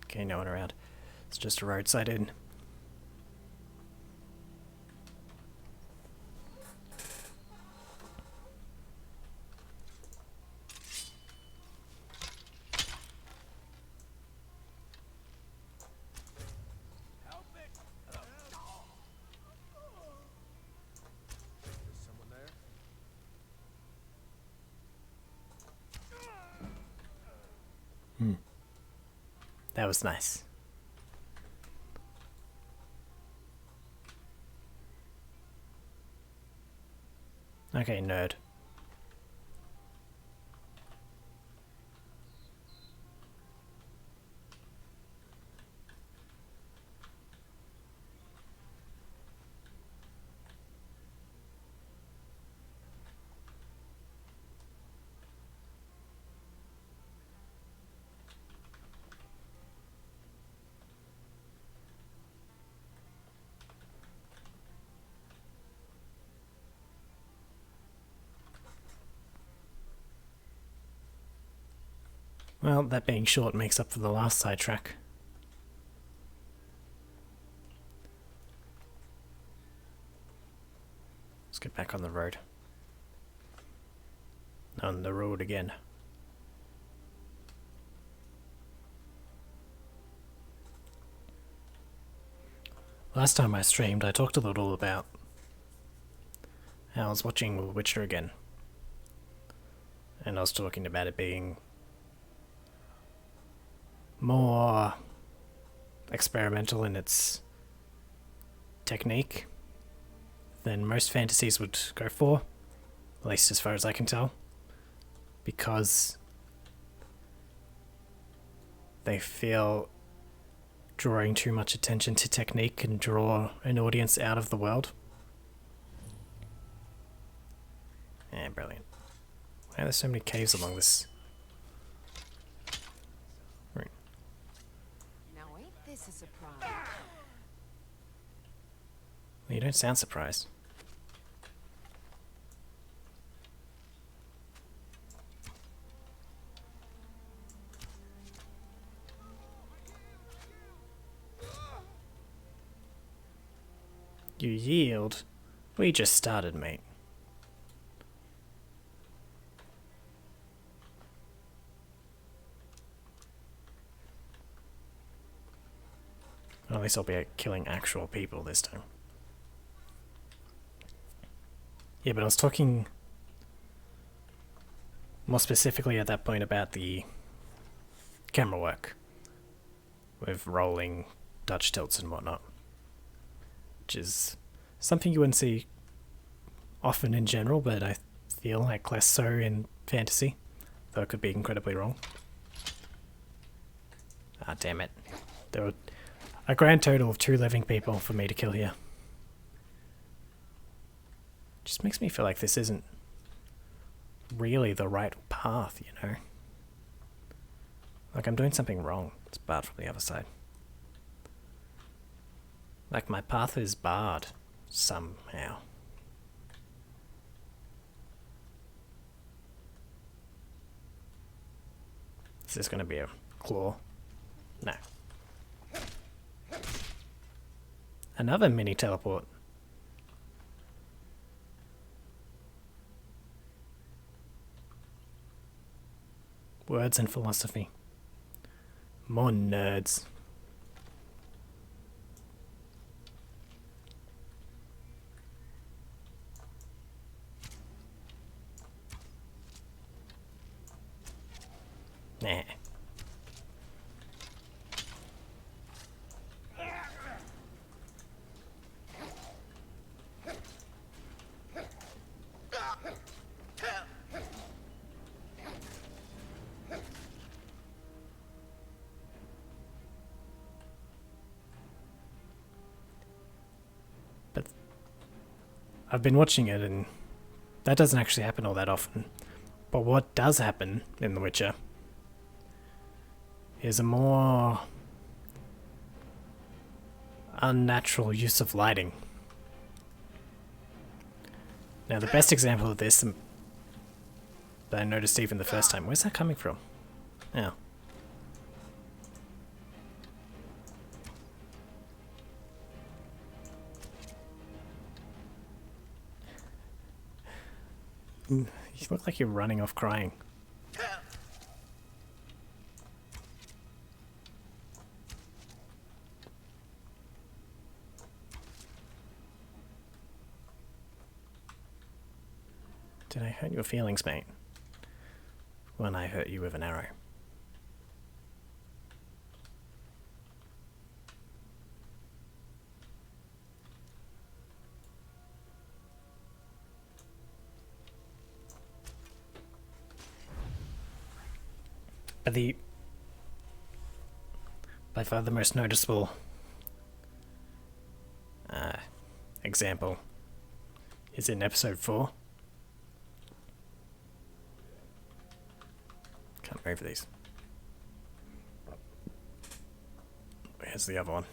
Okay, no one around. It's just a roadside inn.
Help it! Is someone there?
That was nice. Okay, nerd. Well, that being short makes up for the last sidetrack. Let's get back on the road. On the road again. Last time I streamed, I talked a little about how I was watching The Witcher again. And I was talking about it being more experimental in its technique than most fantasies would go for, at least as far as I can tell, because they feel drawing too much attention to technique can draw an audience out of the world. Yeah, brilliant. Why are there so many caves along this? Right.
Now ain't this a surprise?
Well, you don't sound surprised. You yield? We just started, mate. Well, at least I'll be killing actual people this time. Yeah, but I was talking more specifically at that point about the camera work with rolling Dutch tilts and whatnot, which is something you wouldn't see often in general, but I feel like less so in fantasy, though it could be incredibly wrong. Ah, damn it. There were a grand total of 2 living people for me to kill here. Just makes me feel like this isn't really the right path, you know? Like I'm doing something wrong. It's barred from the other side. Like my path is barred somehow. Is this going to be a claw? No. Another mini teleport. Words and philosophy. More nerds. Nah. But I've been watching it and that doesn't actually happen all that often. But what does happen in The Witcher is a more unnatural use of lighting. Now the best example of this that I noticed even the first time, where's that coming from? Oh. You look like you're running off crying. Did I hurt your feelings, mate? When I hurt you with an arrow. But the by far the most noticeable example is in episode 4. Can't move these. Where's the other one?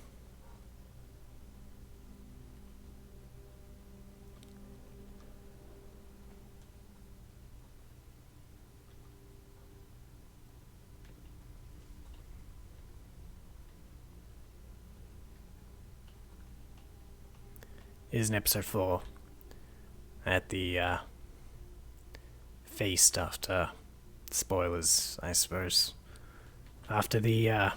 Is in episode 4 at the feast after spoilers, I suppose. After the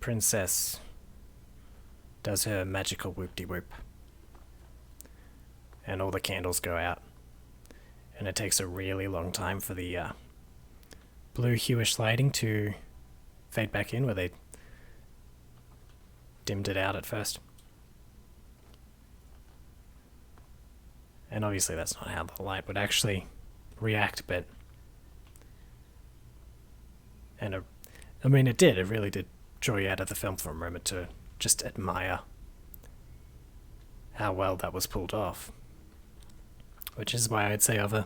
princess does her magical whoop-de-whoop and all the candles go out, and it takes a really long time for the blue hueish lighting to fade back in where they dimmed it out at first. And obviously that's not how the light would actually react, but I mean it did, it really did draw you out of the film for a moment to just admire how well that was pulled off. Which is why I'd say other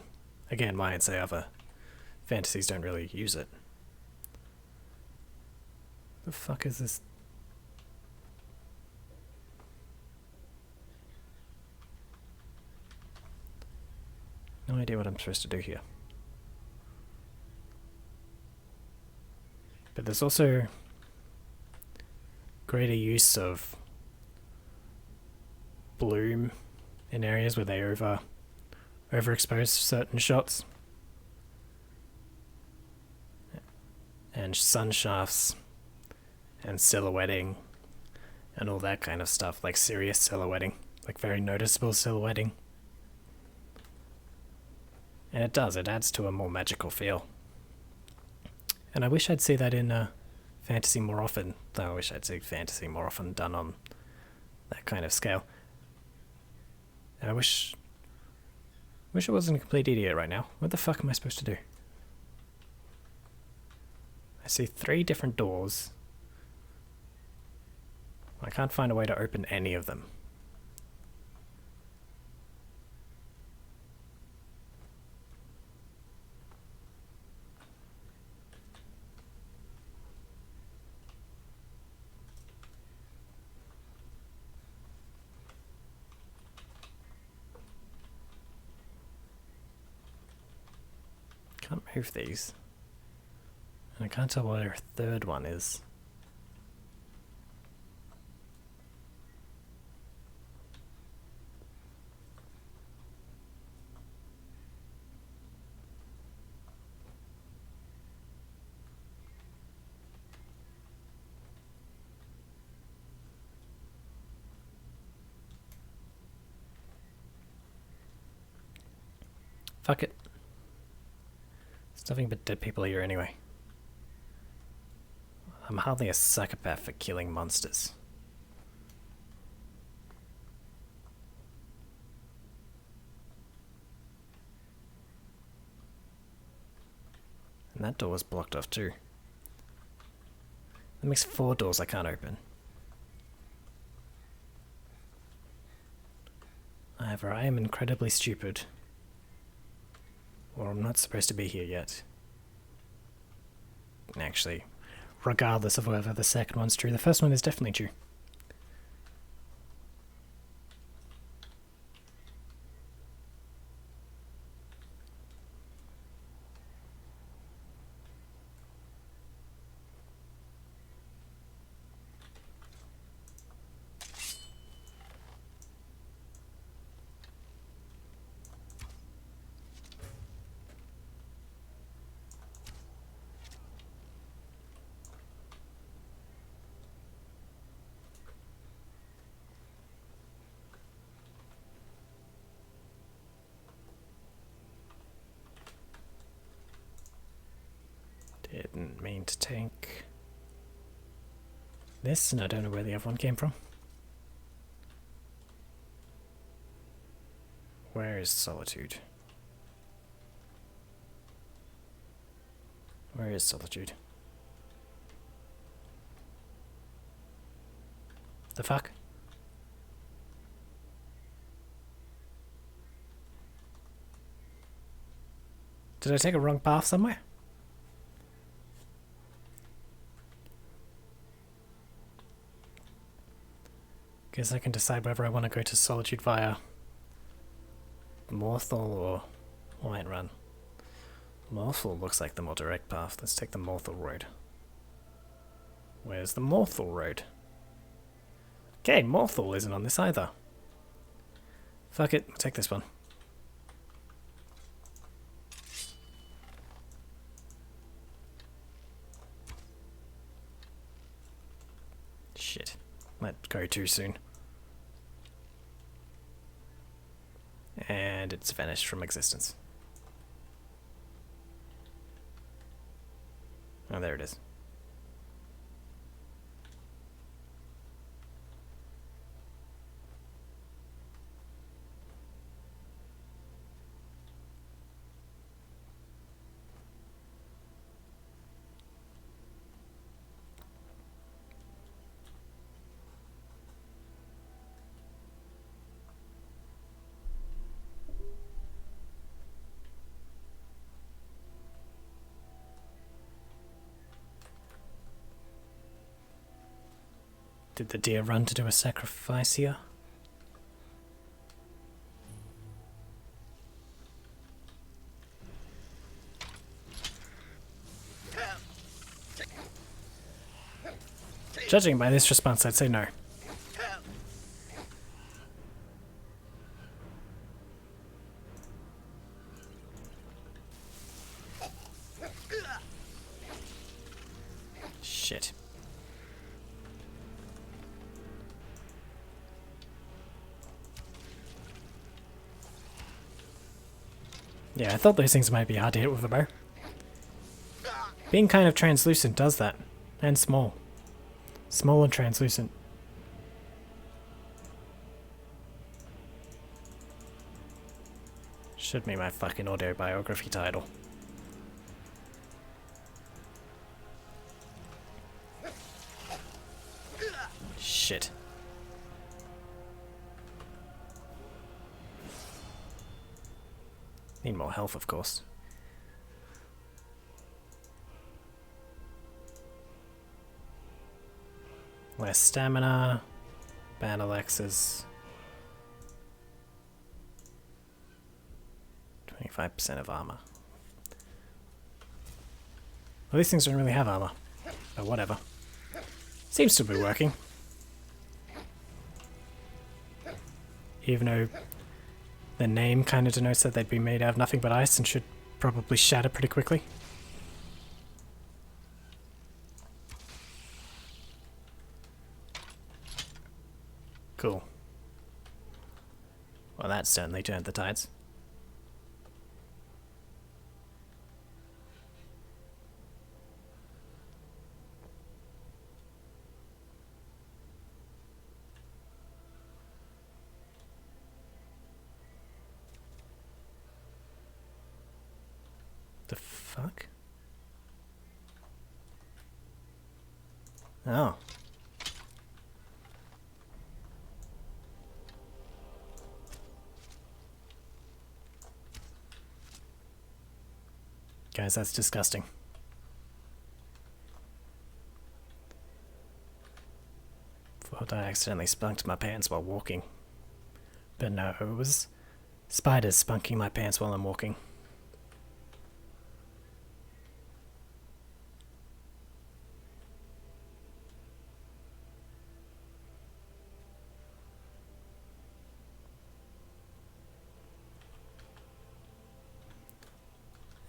fantasies don't really use it. The fuck is this? No idea what I'm supposed to do here. But there's also greater use of bloom in areas where they overexpose certain shots. And sun shafts and silhouetting and all that kind of stuff, like serious silhouetting, like very noticeable silhouetting. And it adds to a more magical feel. And I wish I'd see that in fantasy more often, though I wish I'd see fantasy more often done on that kind of scale. And I wish I wasn't a complete idiot right now. What the fuck am I supposed to do? I see 3 different doors. I can't find a way to open any of them. Can't move these. And I can't tell where a third one is. Fuck it. There's nothing but dead people here anyway. I'm hardly a psychopath for killing monsters. And that door was blocked off too. That makes 4 doors I can't open. Either I am incredibly stupid, or I'm not supposed to be here yet. Actually, regardless of whether the second one's true, the first one is definitely true. Didn't mean to take this, and I don't know where the other one came from. Where is Solitude? Where is Solitude? The fuck? Did I take a wrong path somewhere? Guess I can decide whether I want to go to Solitude via Morthal or Whiterun. Morthal looks like the more direct path. Let's take the Morthal road. Where's the Morthal road? Okay, Morthal isn't on this either. Fuck it, I'll take this one. Shit. Might go too soon. And it's vanished from existence. Oh, there it is. Did the deer run to do a sacrifice here? Judging by this response, I'd say no. Shit. Yeah, I thought those things might be hard to hit with a bow. Being kind of translucent does that. And small. Small and translucent. Should be my fucking autobiography title. Shit. Need more health, of course. Less stamina. Battle axes. 25% of armor. Well, these things don't really have armor. But whatever. Seems to be working. Even though the name kind of denotes that they'd be made out of nothing but ice and should probably shatter pretty quickly. Cool. Well, that certainly turned the tides. The fuck? Oh. Guys, that's disgusting. Thought I accidentally spunked my pants while walking. But no, it was spiders spunking my pants while I'm walking.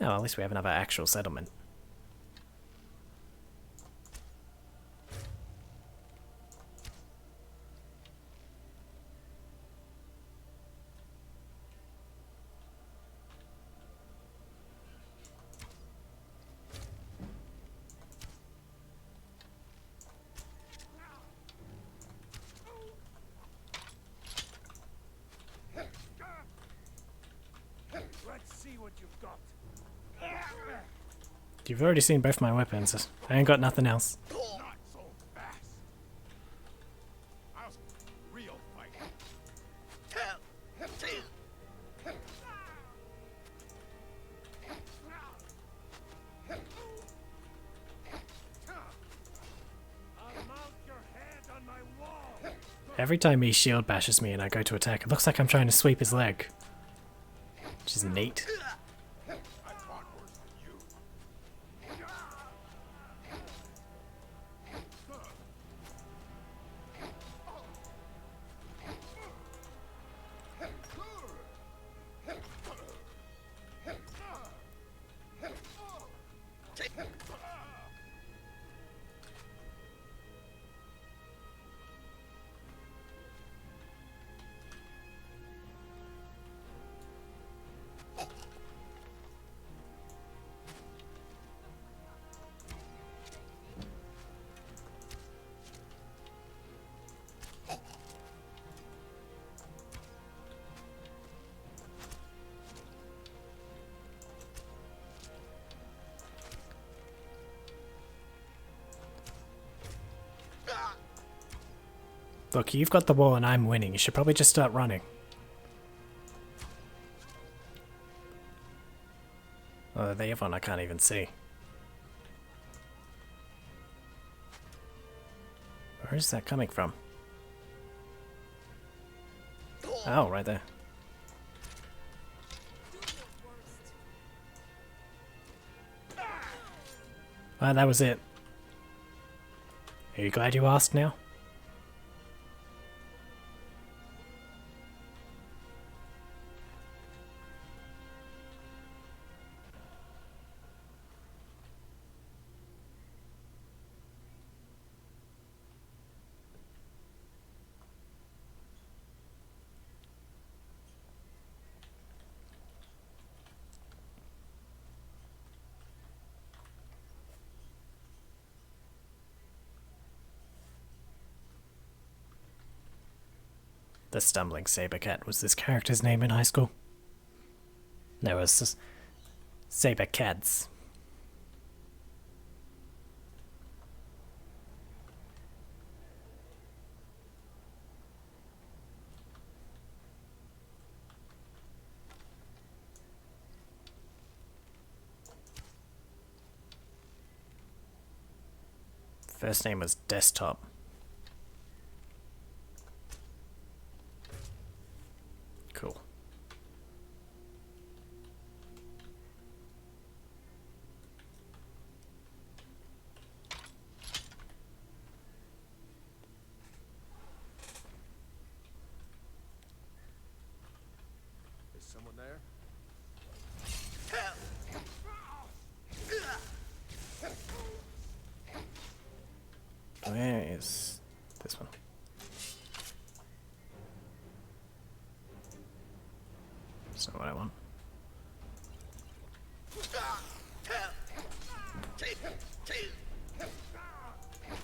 Oh, at least we have another actual settlement.
Let's see what you've got.
You've already seen both my weapons. I ain't got nothing else.
Not so fast. I'll real fight. I'll mount your head on my wall.
Every time he shield bashes me and I go to attack, it looks like I'm trying to sweep his leg. Which is neat.
I fought worse than you.
Look, you've got the ball and I'm winning. You should probably just start running. Oh, the other one I can't even see. Where is that coming from? Oh, right there. Well, that was it. Are you glad you asked now? The Stumbling Sabercat was this character's name in high school. There was Sabercats. First name was Desktop. Cool.
Is someone there?
Where is this one? That's not what I want.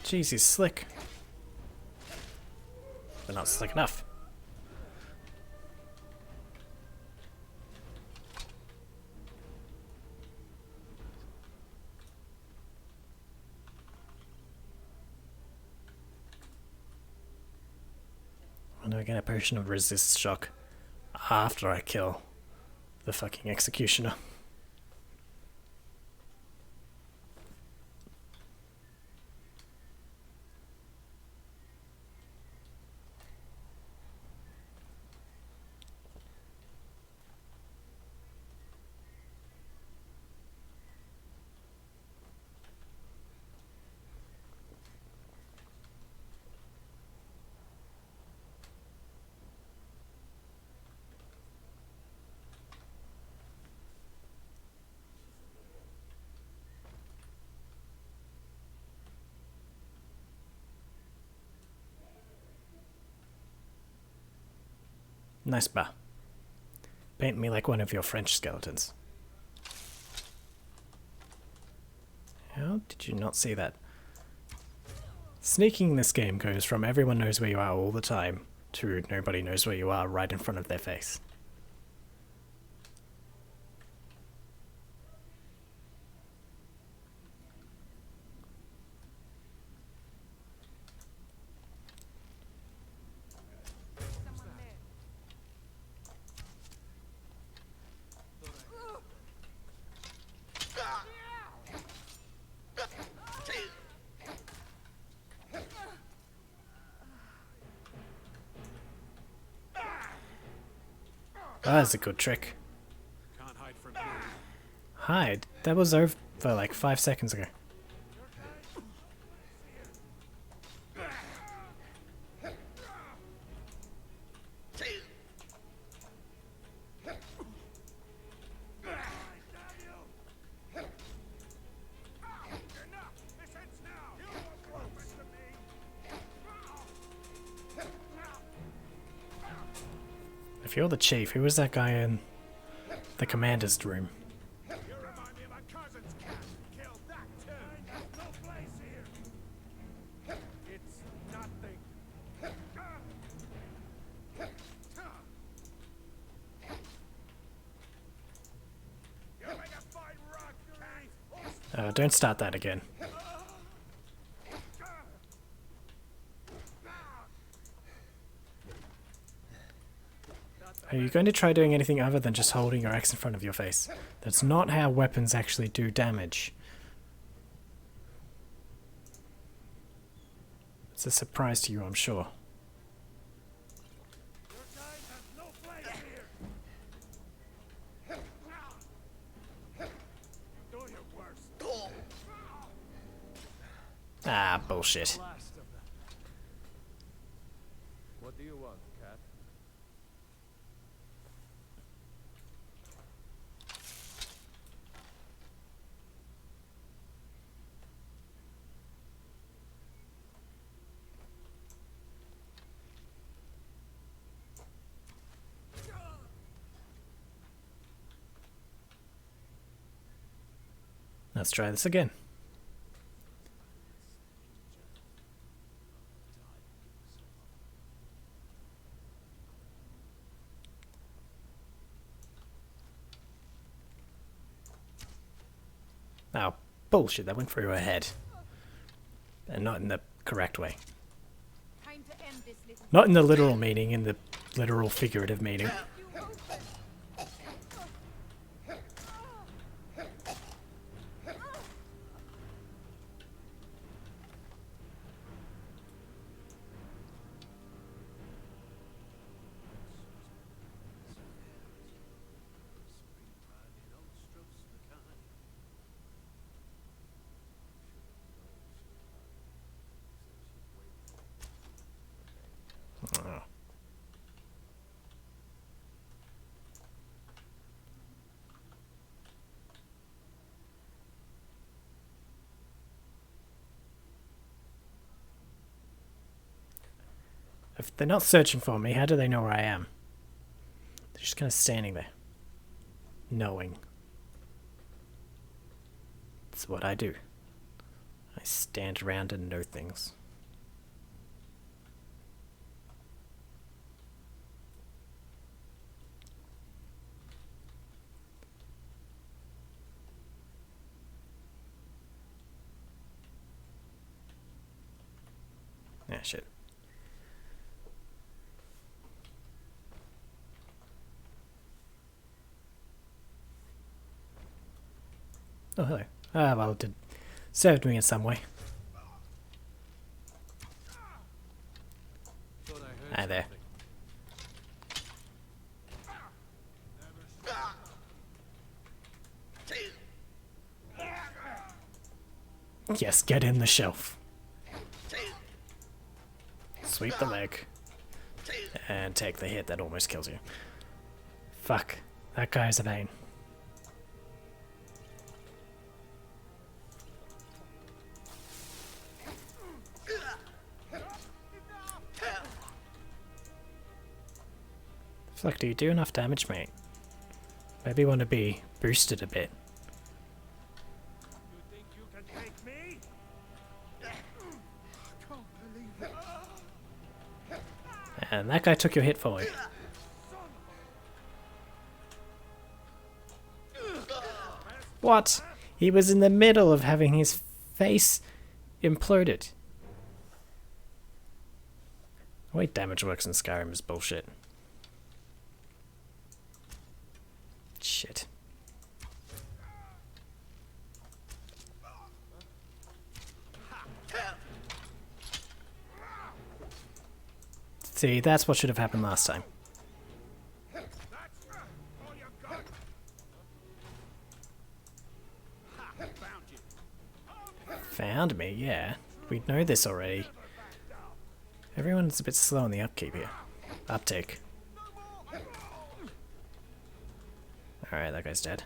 Jeez, he's slick. But not slick enough. When do I get a potion of resist shock after I kill the fucking executioner? Nice bar. Paint me like one of your French skeletons. How did you not see that? Sneaking in this game goes from everyone knows where you are all the time to nobody knows where you are right in front of their face. that's a good trick.
Can't hide from me.
Hide? That was over like 5 seconds ago. If you're the chief, who was that guy in the commander's room?
You remind me of my cousin's cat. Killed that too. No place here. It's nothing. You make a fine rug, Kate.
Don't start that again. Are you going to try doing anything other than just holding your axe in front of your face? That's not how weapons actually do damage. It's a surprise to you, I'm sure.
Your kind has no place here. Do your worst.
Ah, bullshit.
Last of them. What do you want, cat?
Let's try this again. Oh, bullshit, that went through her head. And not in the correct way.
Time to end this little.
Not in the literal meaning, in the literal figurative meaning.
You open.
Oh. If they're not searching for me, how do they know where I am? They're just kind of standing there. Knowing. It's what I do. I stand around and know things. Ah, shit. Oh, hello. Ah, well, it served me in some way.
Thought I heard
Hi there. Yes, get in the shelf. Sweep the leg. And take the hit that almost kills you. Fuck. That guy's a pain. Fuck, do you do enough damage, mate? Maybe you want to be boosted a bit.
You think you can take me? I can't believe it.
And that guy took your hit for you. What? He was in the middle of having his face imploded. The way damage works in Skyrim is bullshit. Shit. See, that's what should have happened last time.
That's right.
around me, yeah. We know this already. Everyone's a bit slow on the upkeep here. Uptake. Alright, that guy's dead.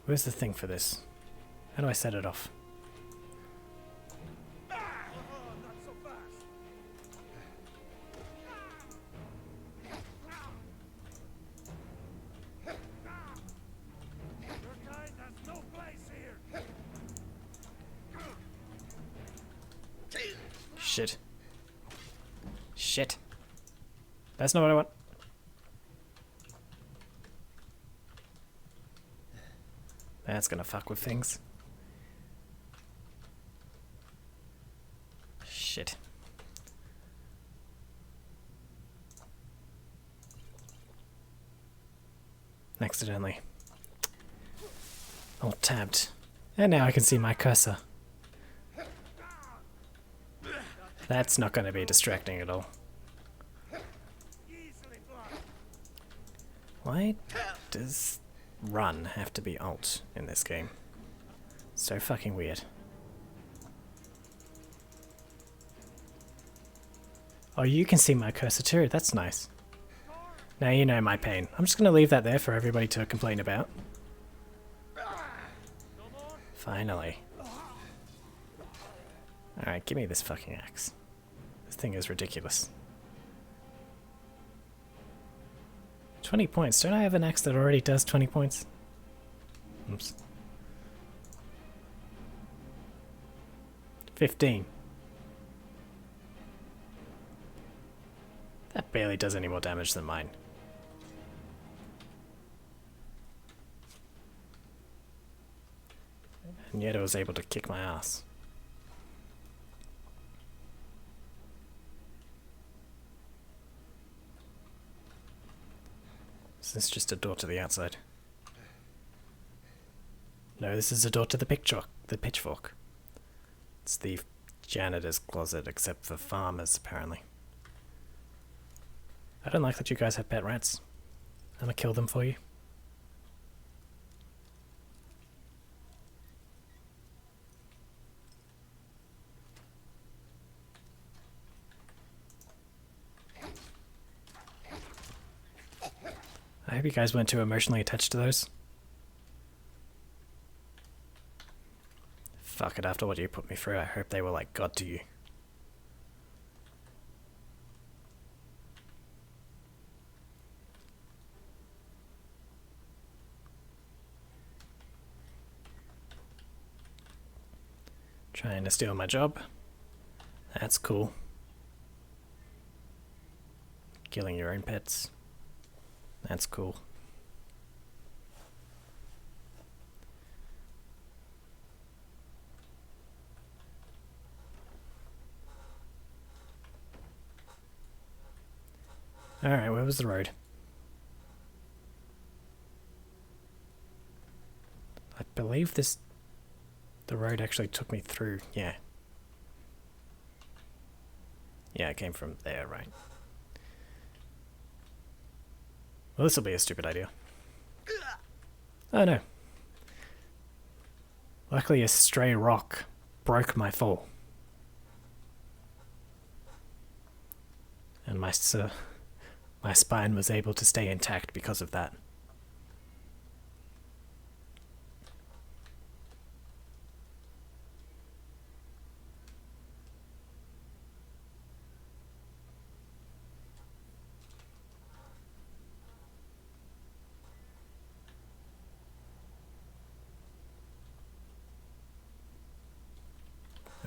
Where's the thing for this? How do I set it off?
Not so fast. Your kind has no place here.
Shit. Shit. That's not what I want. That's gonna fuck with things. Shit. Accidentally. Oh, tabbed. And now I can see my cursor. That's not gonna be distracting at all.
Easily blocked.
Why does run have to be alt in this game? So fucking weird. Oh, you can see my cursor too. That's nice. Now you know my pain. I'm just gonna leave that there for everybody to complain about. Finally. Alright, give me this fucking axe. This thing is ridiculous. 20 points. Don't I have an axe that already does 20 points? Oops. 15. That barely does any more damage than mine. And yet it was able to kick my ass. Is this just a door to the outside? No, this is a door to the pitchfork. It's the janitor's closet, except for farmers, apparently. I don't like that you guys have pet rats. I'm gonna kill them for you. I hope you guys weren't too emotionally attached to those. Fuck it, after what you put me through, I hope they were like God to you. Trying to steal my job. That's cool. Killing your own pets. That's cool. Alright, where was the road? I believe the road actually took me through, yeah. Yeah, it came from there, right. Well, this will be a stupid idea. Oh no. Luckily a stray rock broke my fall. And my spine was able to stay intact because of that.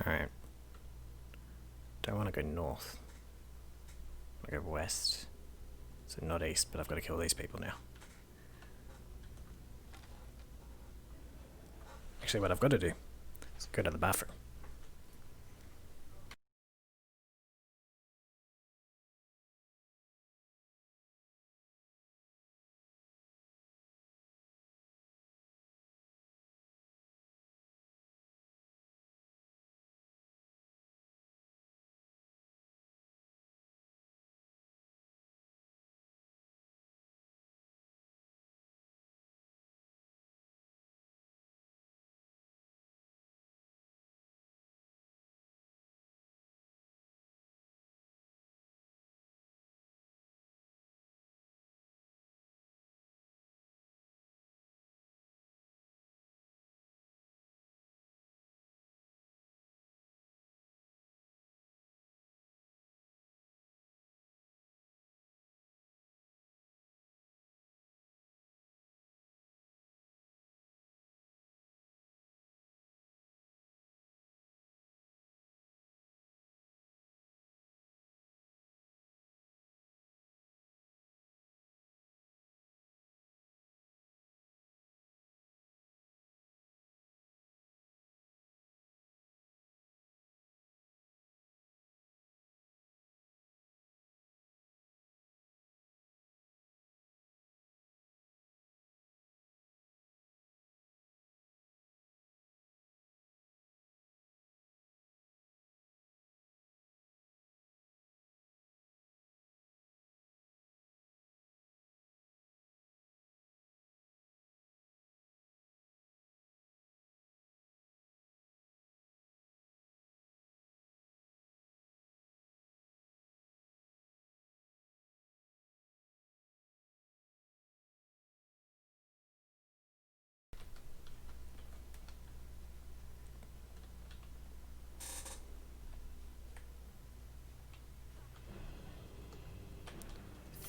Alright. Don't want to go north. I go west. So not east, but I've got to kill these people now. Actually, what I've got to do is go to the bathroom.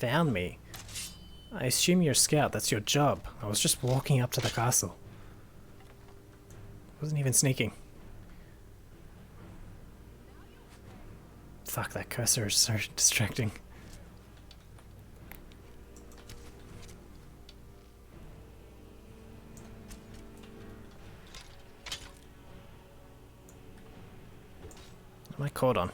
found me. I assume you're a scout, that's your job. I was just walking up to the castle. Wasn't even sneaking. Fuck, that cursor is so distracting. What am I caught on?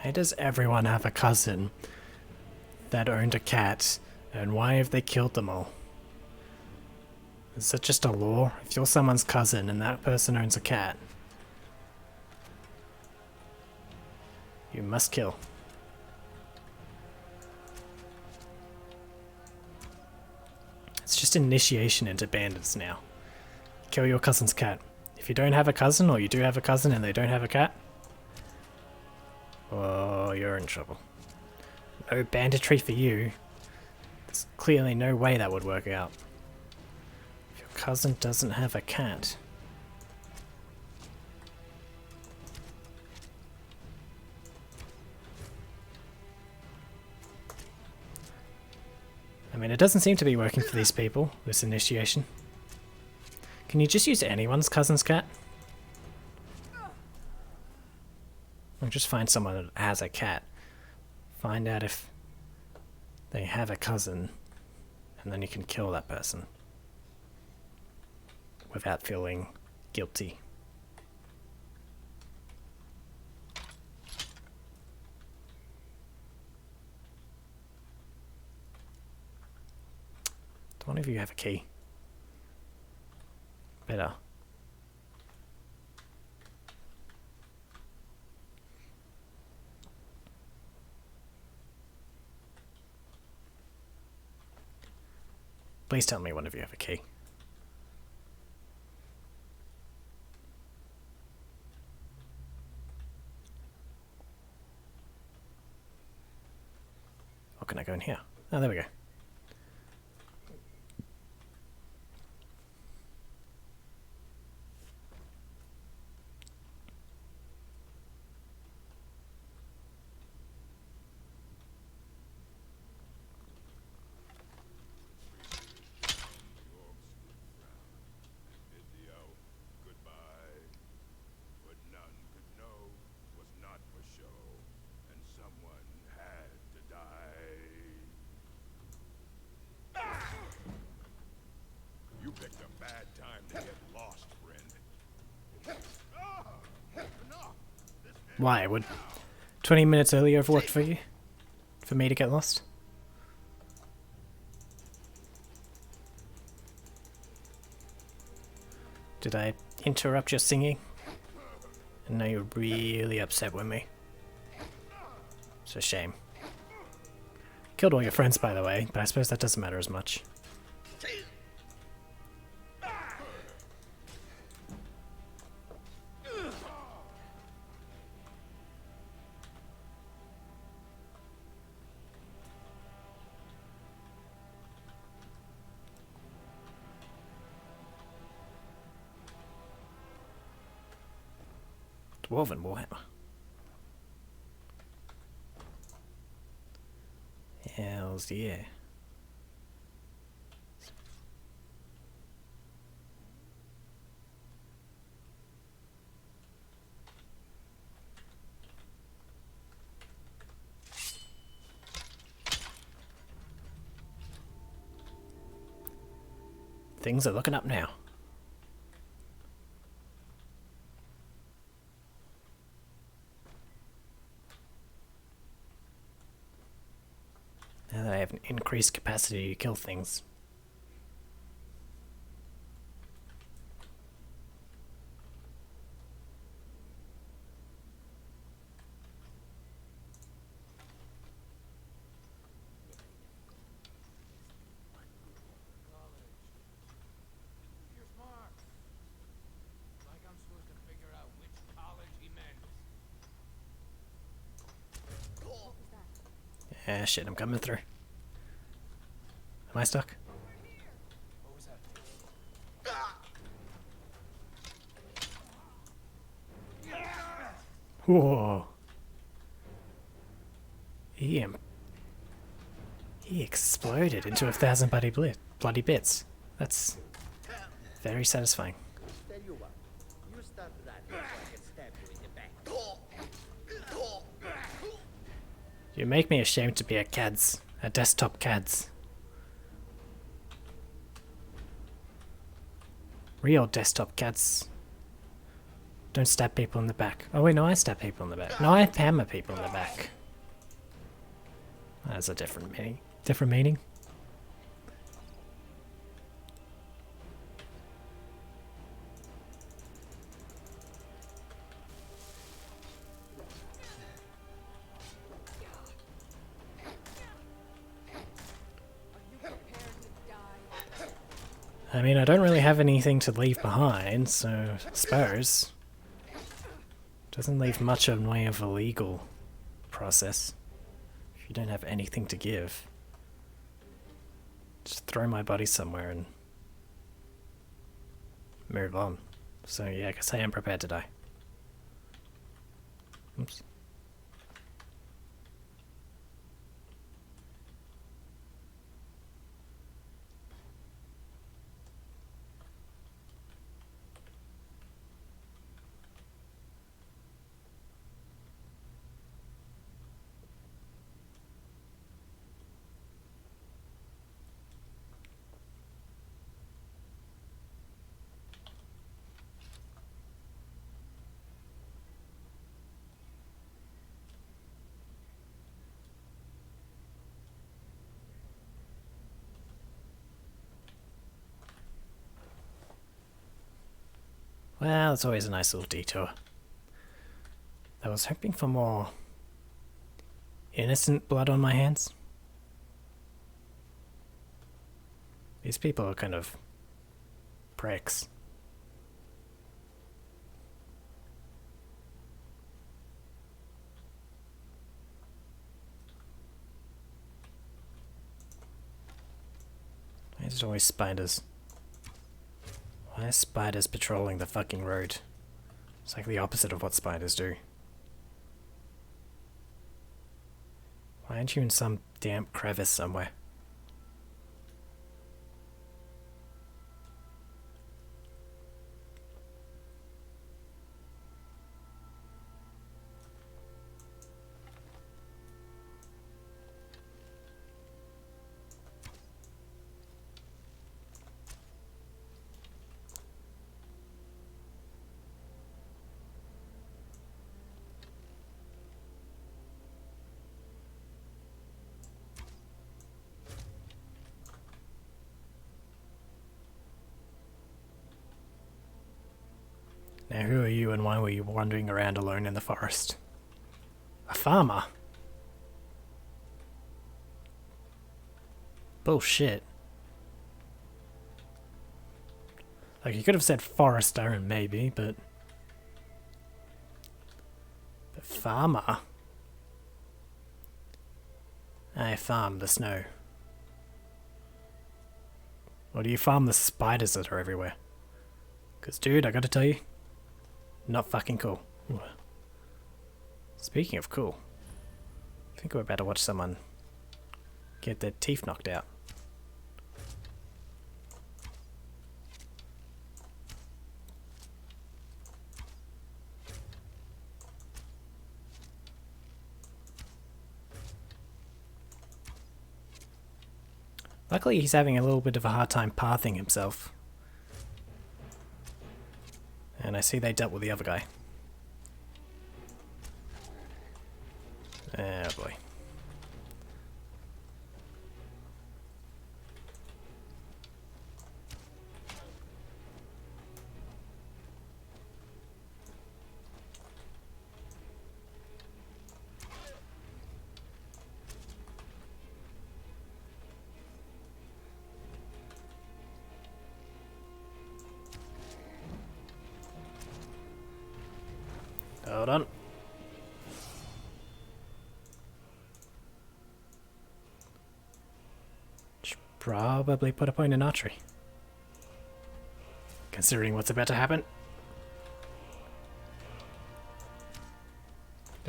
Why does everyone have a cousin that owned a cat, and why have they killed them all? Is that just a law? If you're someone's cousin and that person owns a cat, you must kill. It's just initiation into bandits now. Kill your cousin's cat. If you don't have a cousin, or you do have a cousin and they don't have a cat, oh, you're in trouble. No banditry for you. There's clearly no way that would work out. If your cousin doesn't have a cat. I mean, it doesn't seem to be working for these people, this initiation. Can you just use anyone's cousin's cat? Or just find someone that has a cat. Find out if they have a cousin, and then you can kill that person without feeling guilty. Do one of you have a key? Better. Please tell me one of you have a key. Or can I go in here? Oh, there we go.
You picked a bad time to get lost, friend.
Why? Would 20 minutes earlier have worked for you? For me to get lost? Did I interrupt your singing? And now you're really upset with me. It's a shame. Killed all your friends, by the way, but I suppose that doesn't matter as much. Dwarven Warhammer. Hells yeah. Things are looking up now. Now that I have an increased capacity to kill things.
You're smart. Like I'm supposed to figure out which college he meant.
Ah, shit, I'm coming through. Am I stuck?
What was that?
Whoa. He exploded into 1,000 bloody bits. That's very satisfying.
Tell you what, you start running so I can stab you in the back.
You make me ashamed to be a desktop CADS. Real desktop CADS don't stab people in the back. Oh wait, no, I stab people in the back. No, I hammer people in the back. That's a different meaning. Different meaning? I mean, I don't really have anything to leave behind, so I suppose. Doesn't leave much in the way of a legal process. If you don't have anything to give, just throw my body somewhere and move on. So yeah, I guess I am prepared to die. Oops. Well, it's always a nice little detour. I was hoping for more innocent blood on my hands. These people are kind of pricks. Why is it always spiders? Why are spiders patrolling the fucking road? It's like the opposite of what spiders do. Why aren't you in some damp crevice somewhere? Now who are you and why were you wandering around alone in the forest? A farmer? Bullshit. Like, you could have said forester and maybe, but farmer? I farm the snow. Or do you farm the spiders that are everywhere? Because, dude, I gotta tell you, not fucking cool. Ooh. Speaking of cool, I think we're about to watch someone get their teeth knocked out. Luckily, he's having a little bit of a hard time pathing himself. And I see they dealt with the other guy. Oh boy. Hold on. Should probably put a point in archery. Considering what's about to happen.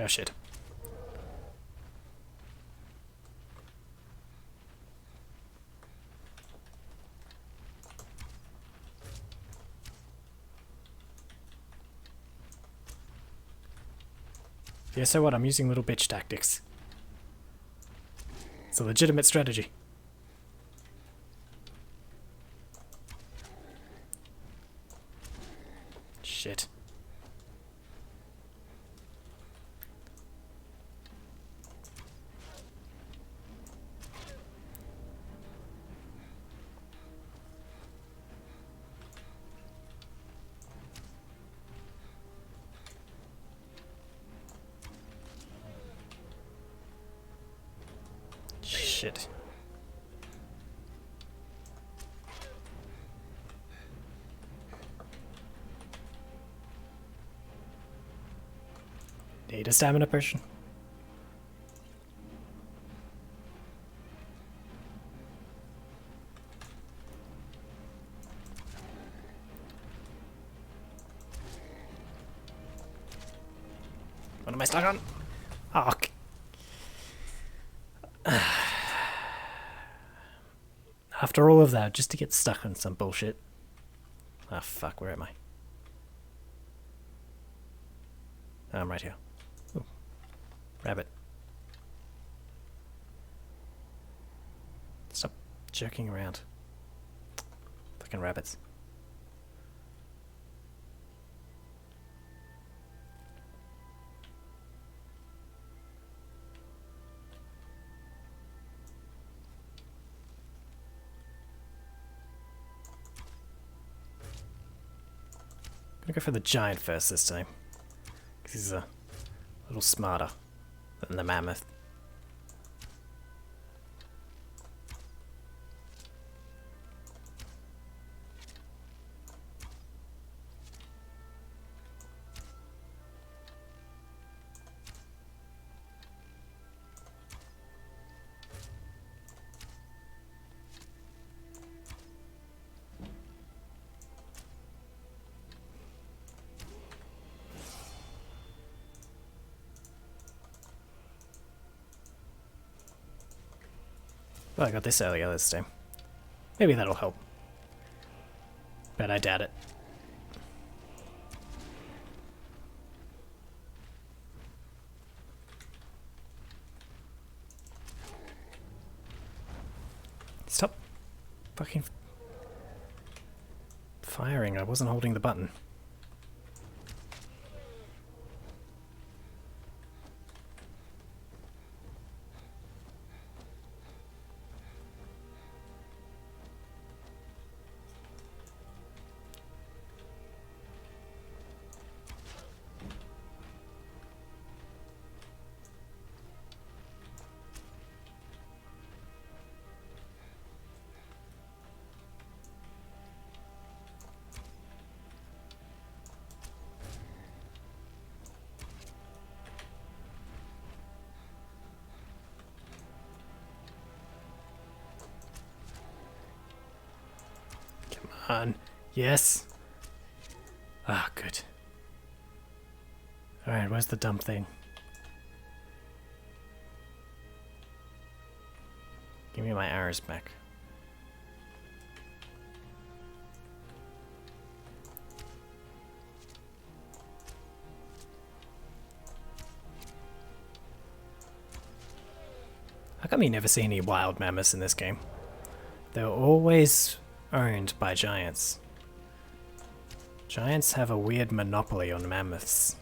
Oh shit. Yeah, so what? I'm using little bitch tactics. It's a legitimate strategy. Shit. Shit. Need a stamina potion. What am I stuck on? Oh, after all of that, just to get stuck on some bullshit. Ah, fuck, where am I? Oh, I'm right here. Ooh. Rabbit. Stop jerking around. Fucking rabbits. I'm gonna go for the giant first this time. Because he's a little smarter than the mammoth. Well, I got this earlier this time. Maybe that'll help. But I doubt it. Stop fucking firing. I wasn't holding the button. On. Yes. Ah, good. Alright, where's the dumb thing? Give me my arrows back. How come you never see any wild mammoths in this game? They're always owned by giants. Giants have a weird monopoly on mammoths.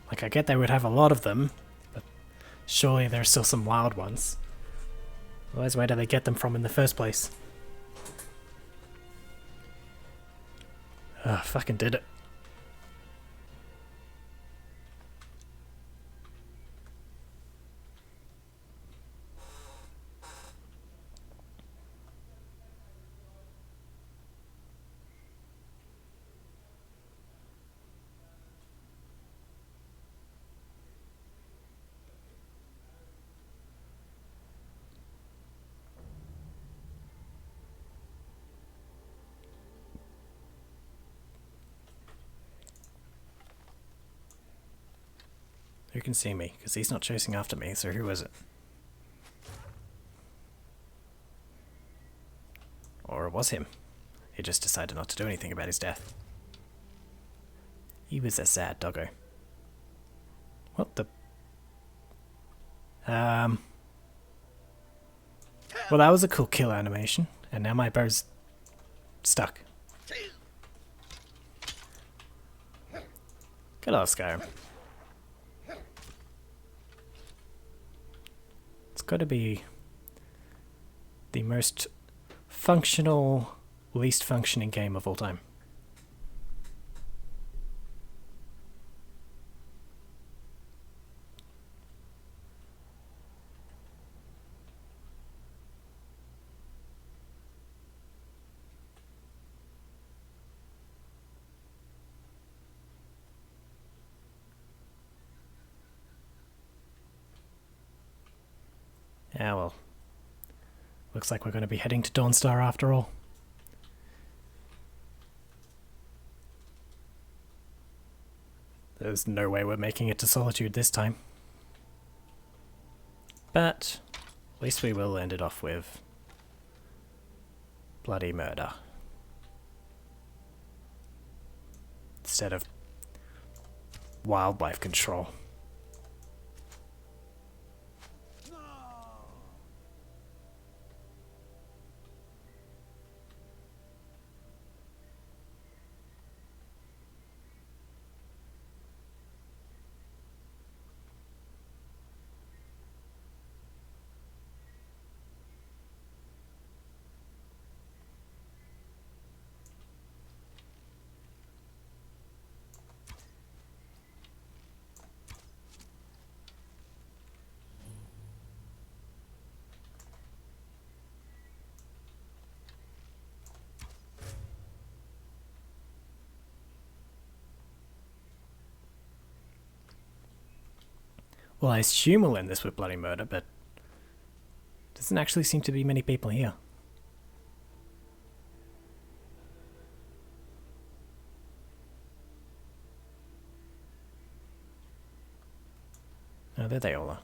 Like, I get they would have a lot of them, but surely there's still some wild ones. Otherwise, where do they get them from in the first place? Ugh, fucking did it. Who can see me? Because he's not chasing after me, so who is it? Or it was him. He just decided not to do anything about his death. He was a sad doggo. What the... Well, that was a cool kill animation, and now my bow's stuck. Get off, Skyrim. It's got to be the most functional, least functioning game of all time. Yeah, well, looks like we're going to be heading to Dawnstar after all. There's no way we're making it to Solitude this time. But at least we will end it off with bloody murder. Instead of wildlife control. Well, I assume we'll end this with bloody murder, but doesn't actually seem to be many people here. Oh, there they all are.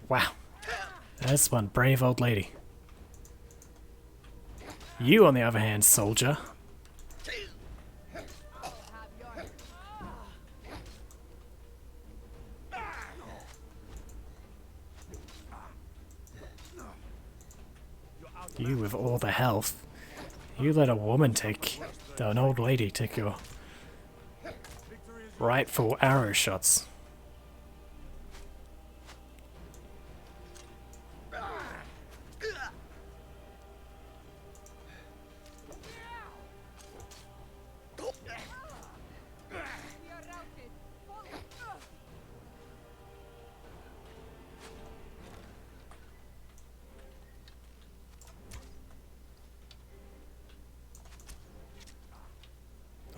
Wow. That's one brave old lady. You, on the other hand, soldier. You with all the health. You let a woman take... an old lady take your rightful arrow shots.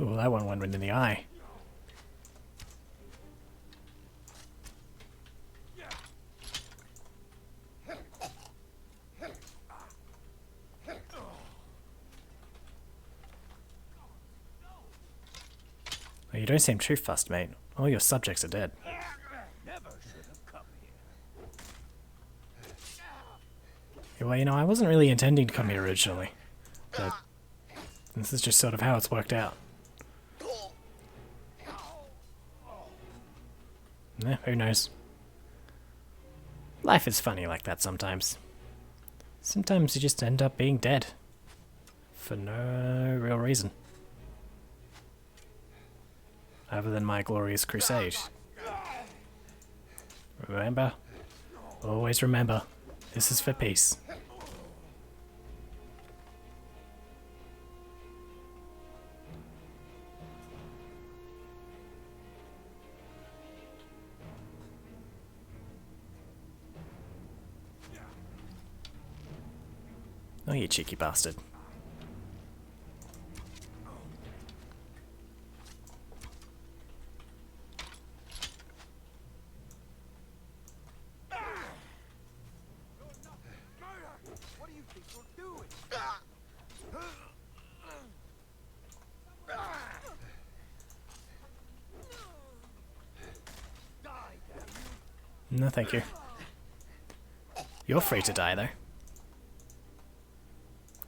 Oh, that one went in the eye. Oh, you don't seem too fussed, mate. All your subjects are dead.
Never should have come here.
Yeah, well, you know, I wasn't really intending to come here originally. But this is just sort of how it's worked out. Eh, who knows? Life is funny like that sometimes. Sometimes you just end up being dead. For no real reason. Other than my glorious crusade. Remember? Always remember. This is for peace. Oh, you cheeky bastard. No, thank you. You're free to die, though.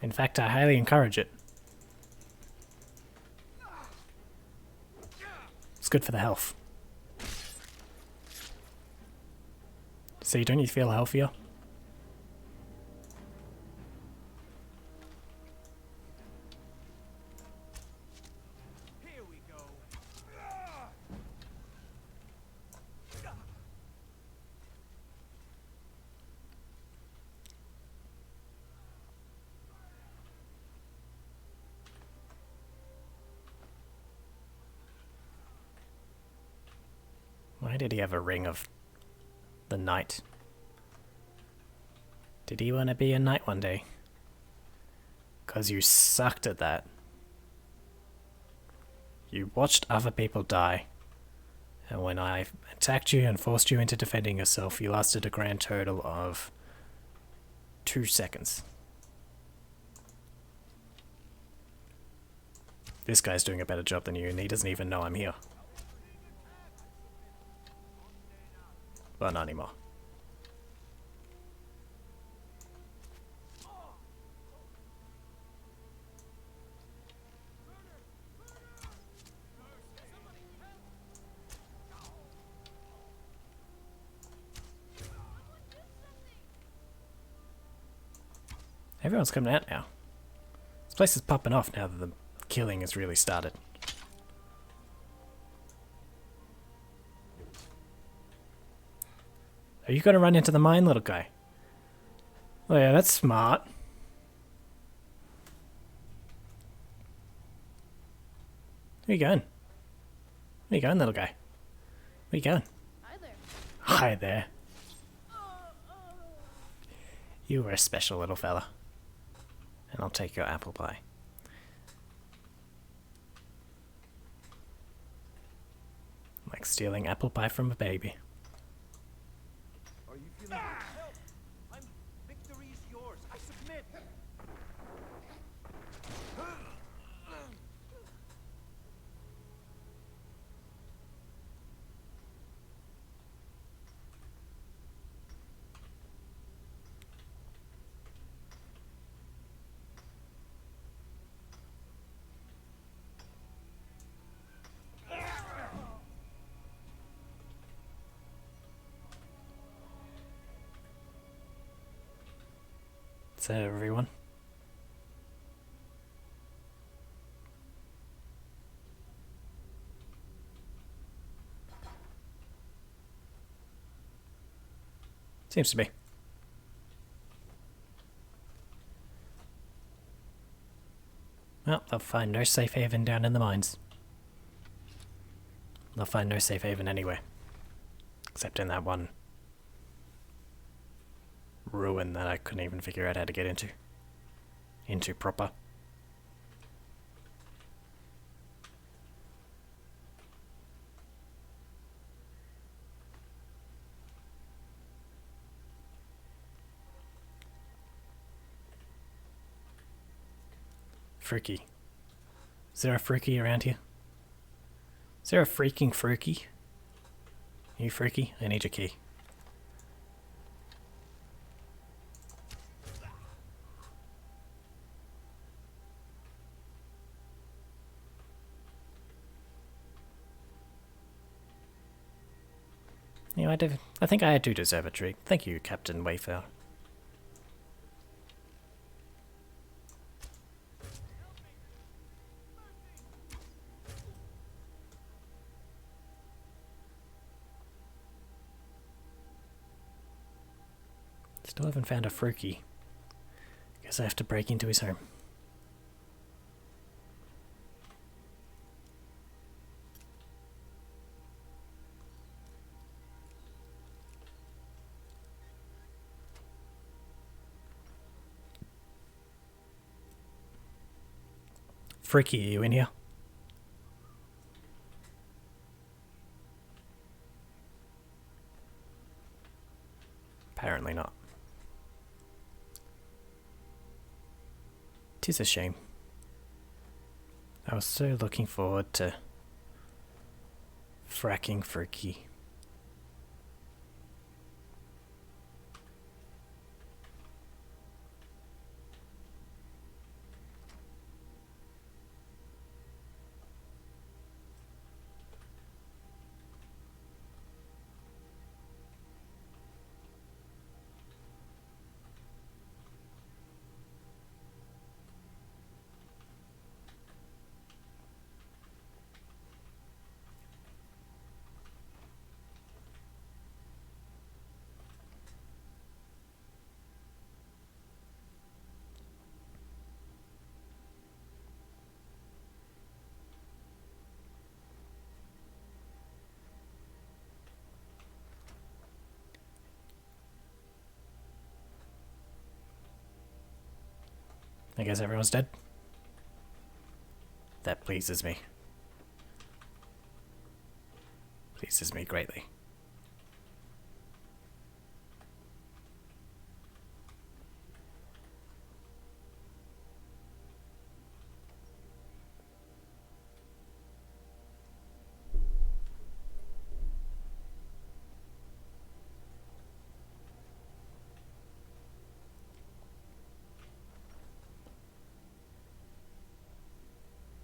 In fact, I highly encourage it. It's good for the health. See, don't you feel healthier?
Here we go.
Why did he have a ring of the knight? Did he want to be a knight one day? 'Cause you sucked at that. You watched other people die. And when I attacked you and forced you into defending yourself, you lasted a grand total of 2 seconds. This guy's doing a better job than you, and he doesn't even know I'm here. But not anymore. Everyone's coming out now. This place is popping off now that the killing has really started. Are you going to run into the mine, little guy? Oh yeah, that's smart. Where you going? Where you going, little guy? Where you going?
Hi there.
Hi there. You were a special little fella. And I'll take your apple pie. Like stealing apple pie from a baby.
Are you feeling help? Victory is yours. I submit.
Is that everyone? Seems to be. Well, they'll find no safe haven down in the mines. They'll find no safe haven anywhere. Except in that one ruin that I couldn't even figure out how to get into. Into proper. Freaky. Is there a freaky around here? Is there a freaking freaky? Are you freaky? I need your key. You know, I think I do deserve a treat. Thank you, Captain Wayfair. Still haven't found a Fruki. Guess I have to break into his home. Freaky, are you in here? Apparently not. 'Tis a shame. I was so looking forward to fracking Freaky. I guess everyone's dead. That pleases me. Pleases me greatly.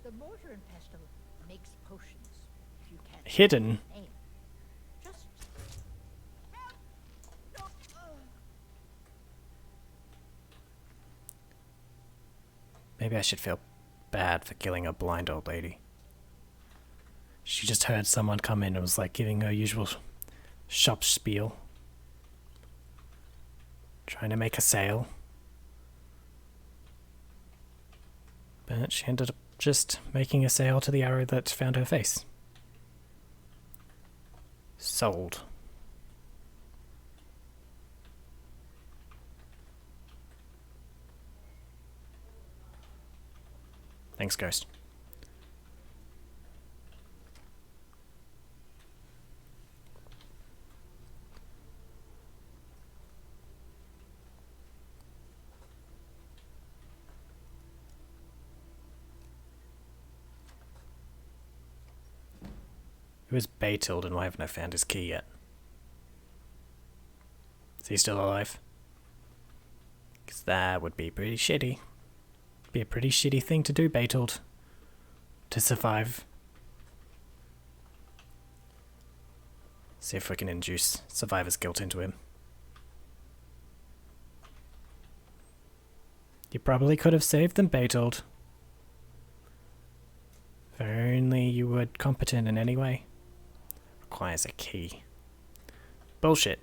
The mortar and pestle makes potions, if you can't
Hidden.
name. Just
Maybe I should feel bad for killing a blind old lady. She just heard someone come in and was like giving her usual shop spiel. Trying to make a sale. But she ended up just making a sale to the arrow that found her face. Sold. Thanks, Ghost. Who is Baytild and why haven't I found his key yet? Is he still alive? Because that would be pretty shitty. Be a pretty shitty thing to do, Baytild. To survive. See if we can induce survivor's guilt into him. You probably could have saved them, Baytild. If only you were competent in any way. Requires a key. Bullshit.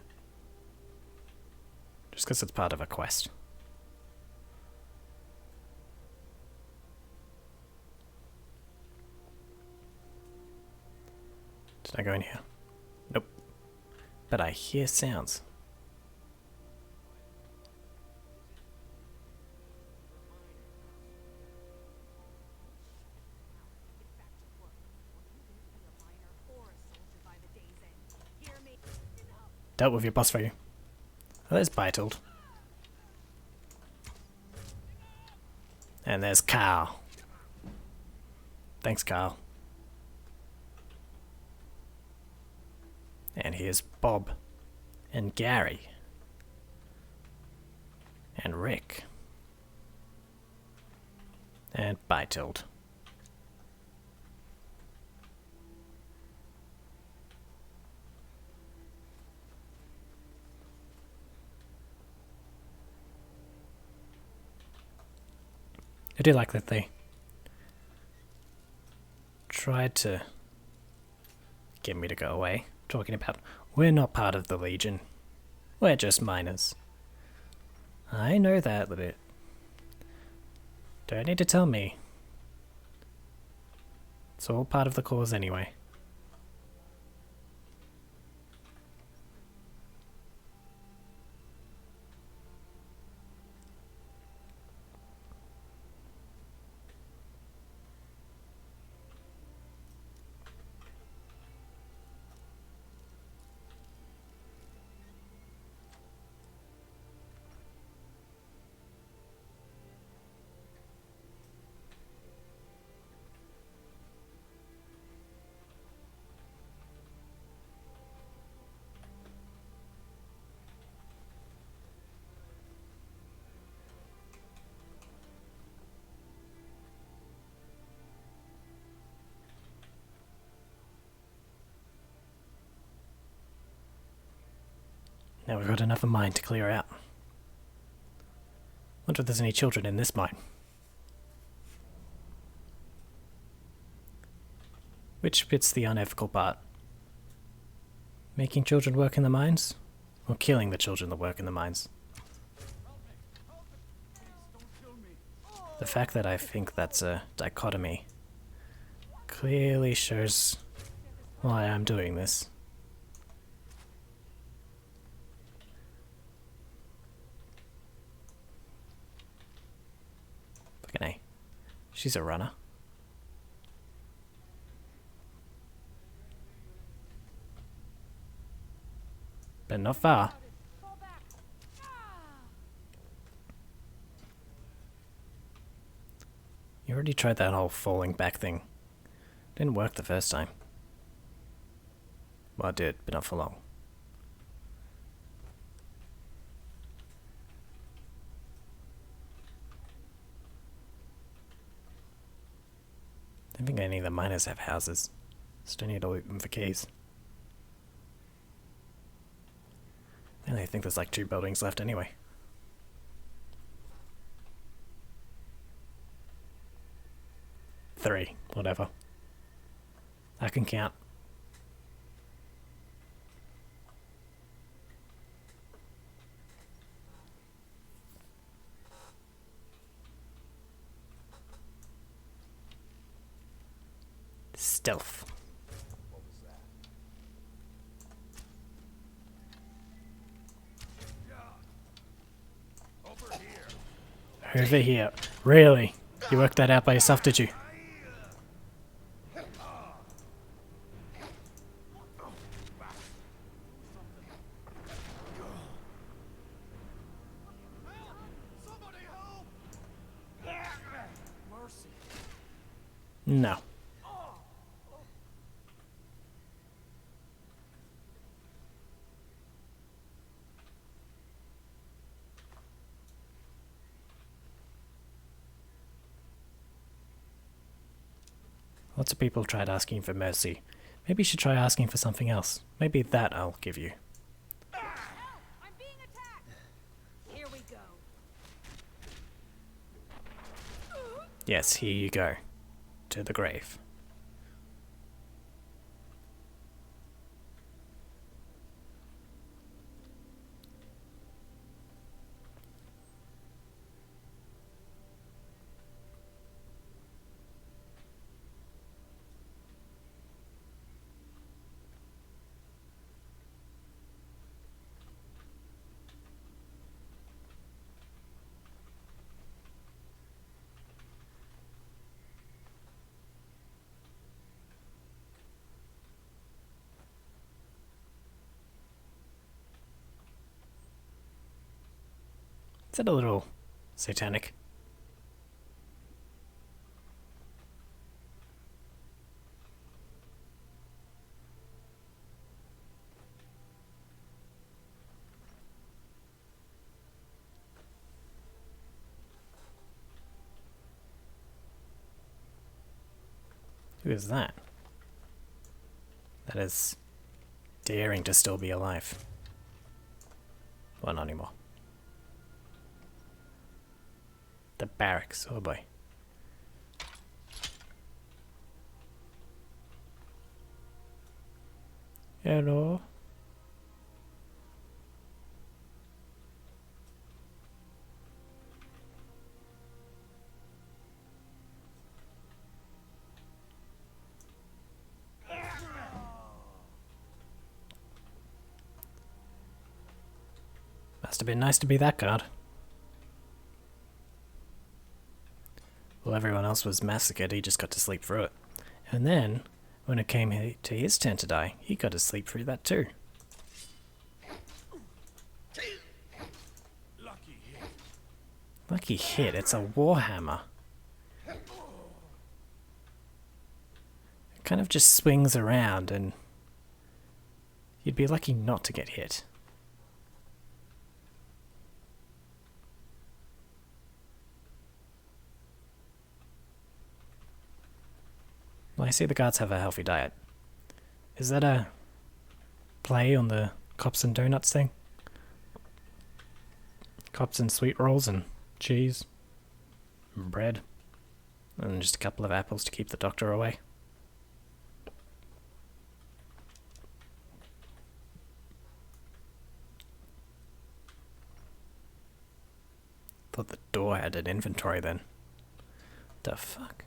Just because it's part of a quest. Did I go in here? Nope. But I hear sounds. Dealt with your boss for you. Oh, there's Bytold. And there's Carl. Thanks, Carl. And here's Bob. And Gary. And Rick. And Bytold. I do like that they tried to get me to go away, talking about we're not part of the Legion, we're just miners. I know that a bit. Don't need to tell me. It's all part of the cause anyway. Now we've got another mine to clear out. Wonder if there's any children in this mine. Which bit's the unethical part? Making children work in the mines? Or killing the children that work in the mines? The fact that I think that's a dichotomy clearly shows why I'm doing this. Fucking A. She's a runner. But not far. You already tried that whole falling back thing. Didn't work the first time. Well, it did, but not for long. I don't think any of the miners have houses. Still need to loot them for keys. I only think there's like 2 buildings left anyway. Three, whatever. I can count. Stealth. Over here. Really? You worked that out by yourself, did you? No. Lots of people tried asking for mercy. Maybe you should try asking for something else. Maybe that I'll give you.
I'm being attacked. Here we go.
Yes, here you go. To the grave. Is that a little satanic? Who is that? That is daring to still be alive. Well, not anymore. The barracks, oh boy. Hello? Must have been nice to be that guard. Well, everyone else was massacred, he just got to sleep through it. And then, when it came to his turn to die, he got to sleep through that too.
Lucky hit.
Lucky hit, it's a warhammer. It kind of just swings around and you'd be lucky not to get hit. Well, I see the guards have a healthy diet. Is that a play on the cops and donuts thing? Cops and sweet rolls and cheese and bread. And just a couple of apples to keep the doctor away. Thought the door had an inventory then. The fuck?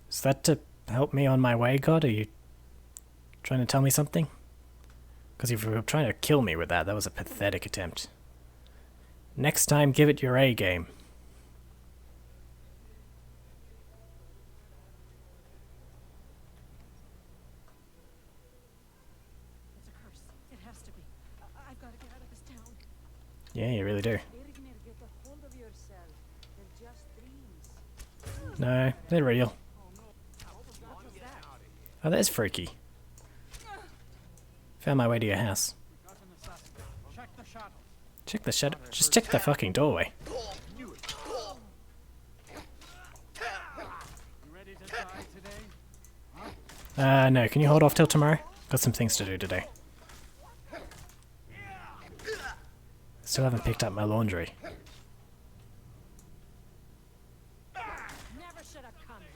Is that to help me on my way, God? Are you trying to tell me something? Because if you were trying to kill me with that, that was a pathetic attempt. Next time, give it your A game.
It's a curse. It has to be. I've got to get out of this town.
Yeah, you really do.
Irgnir, get a hold of yourself. They're just dreams.
No, they're real.
What was that?
Oh, that's freaky. Found my way to your house.
Got an assassin. Check the shadows.
Check the shadow. Just check the fucking doorway.
You ready to die today?
No, can you hold off till tomorrow? Got some things to do today. Still haven't picked up my laundry.
Never should have come here.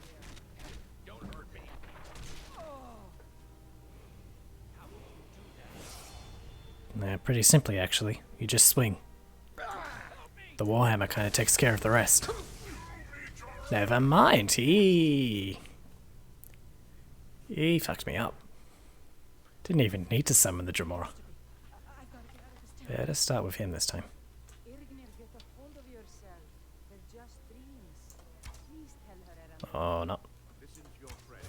No, pretty simply actually. You just swing. The warhammer kind of takes care of the rest. Never mind. He fucked me up. Didn't even need to summon the Dremora.
I've got to get out of this town.
Better start with him this time.
Irgnir, get a hold of yourself. They're just dreams. Please tell her, Aaron.
Oh no.
Listen to your friend.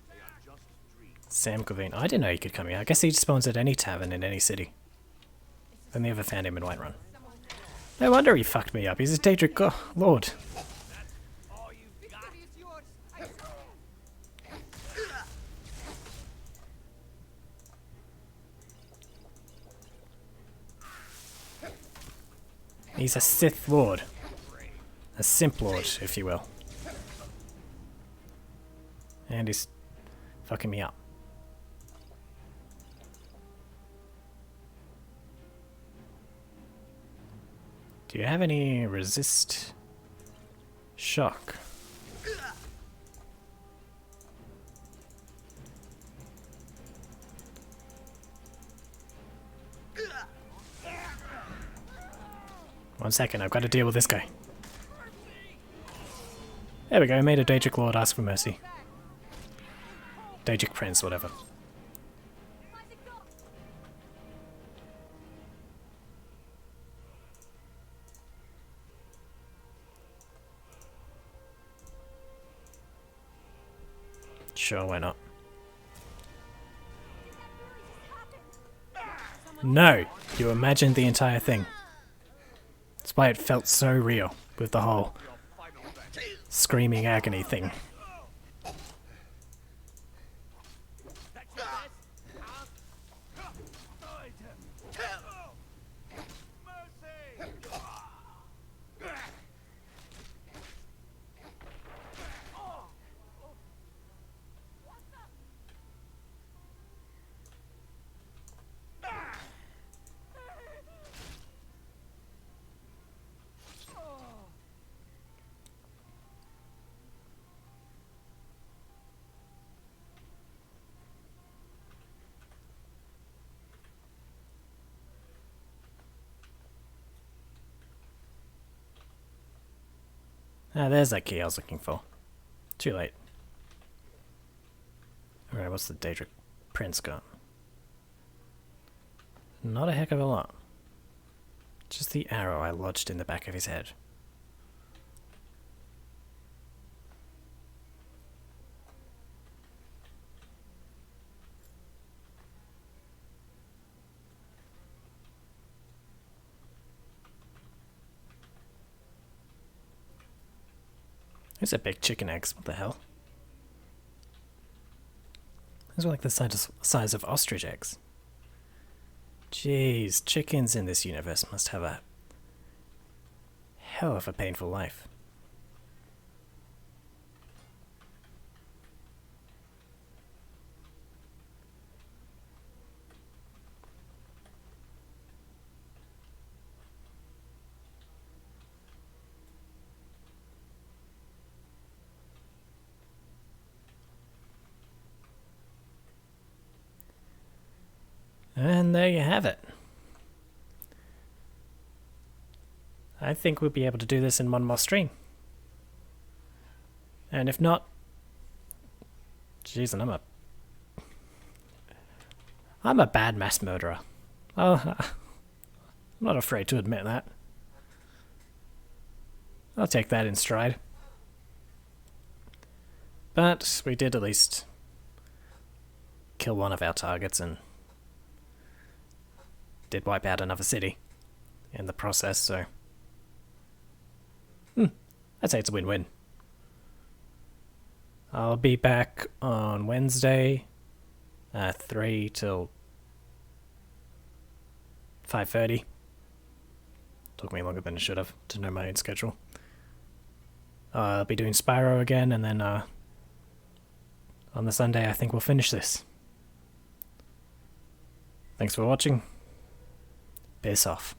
They are just dreams.
Sam Covine. I didn't know he could come here. I guess he spawns at any tavern in any city. Then they ever found him in Whiterun. No wonder he fucked me up. He's a Daedric lord.
Victory is yours. I swear.
He's a Sith lord. A simp lord, if you will. And he's fucking me up. Do you have any resist shock? One second, I've got to deal with this guy. There we go, made a Daedric Lord ask for mercy. Daedric Prince, whatever. Sure, why not? No! You imagined the entire thing. That's why it felt so real, with the whole screaming agony thing. Ah, there's that key I was looking for. Too late. Alright, what's the Daedric Prince got? Not a heck of a lot. Just the arrow I lodged in the back of his head. These are big chicken eggs, what the hell? Those are like the size of ostrich eggs. Jeez, chickens in this universe must have a hell of a painful life. And there you have it. I think we'll be able to do this in one more stream. And if not... Jeez, and I'm a bad mass murderer. Oh, I'm not afraid to admit that. I'll take that in stride. But we did at least kill one of our targets and did wipe out another city in the process, so... I'd say it's a win-win. I'll be back on Wednesday, 3 till 5:30. Took me longer than it should have to know my own schedule. I'll be doing Spyro again, and then on the Sunday I think we'll finish this. Thanks for watching. Peace off.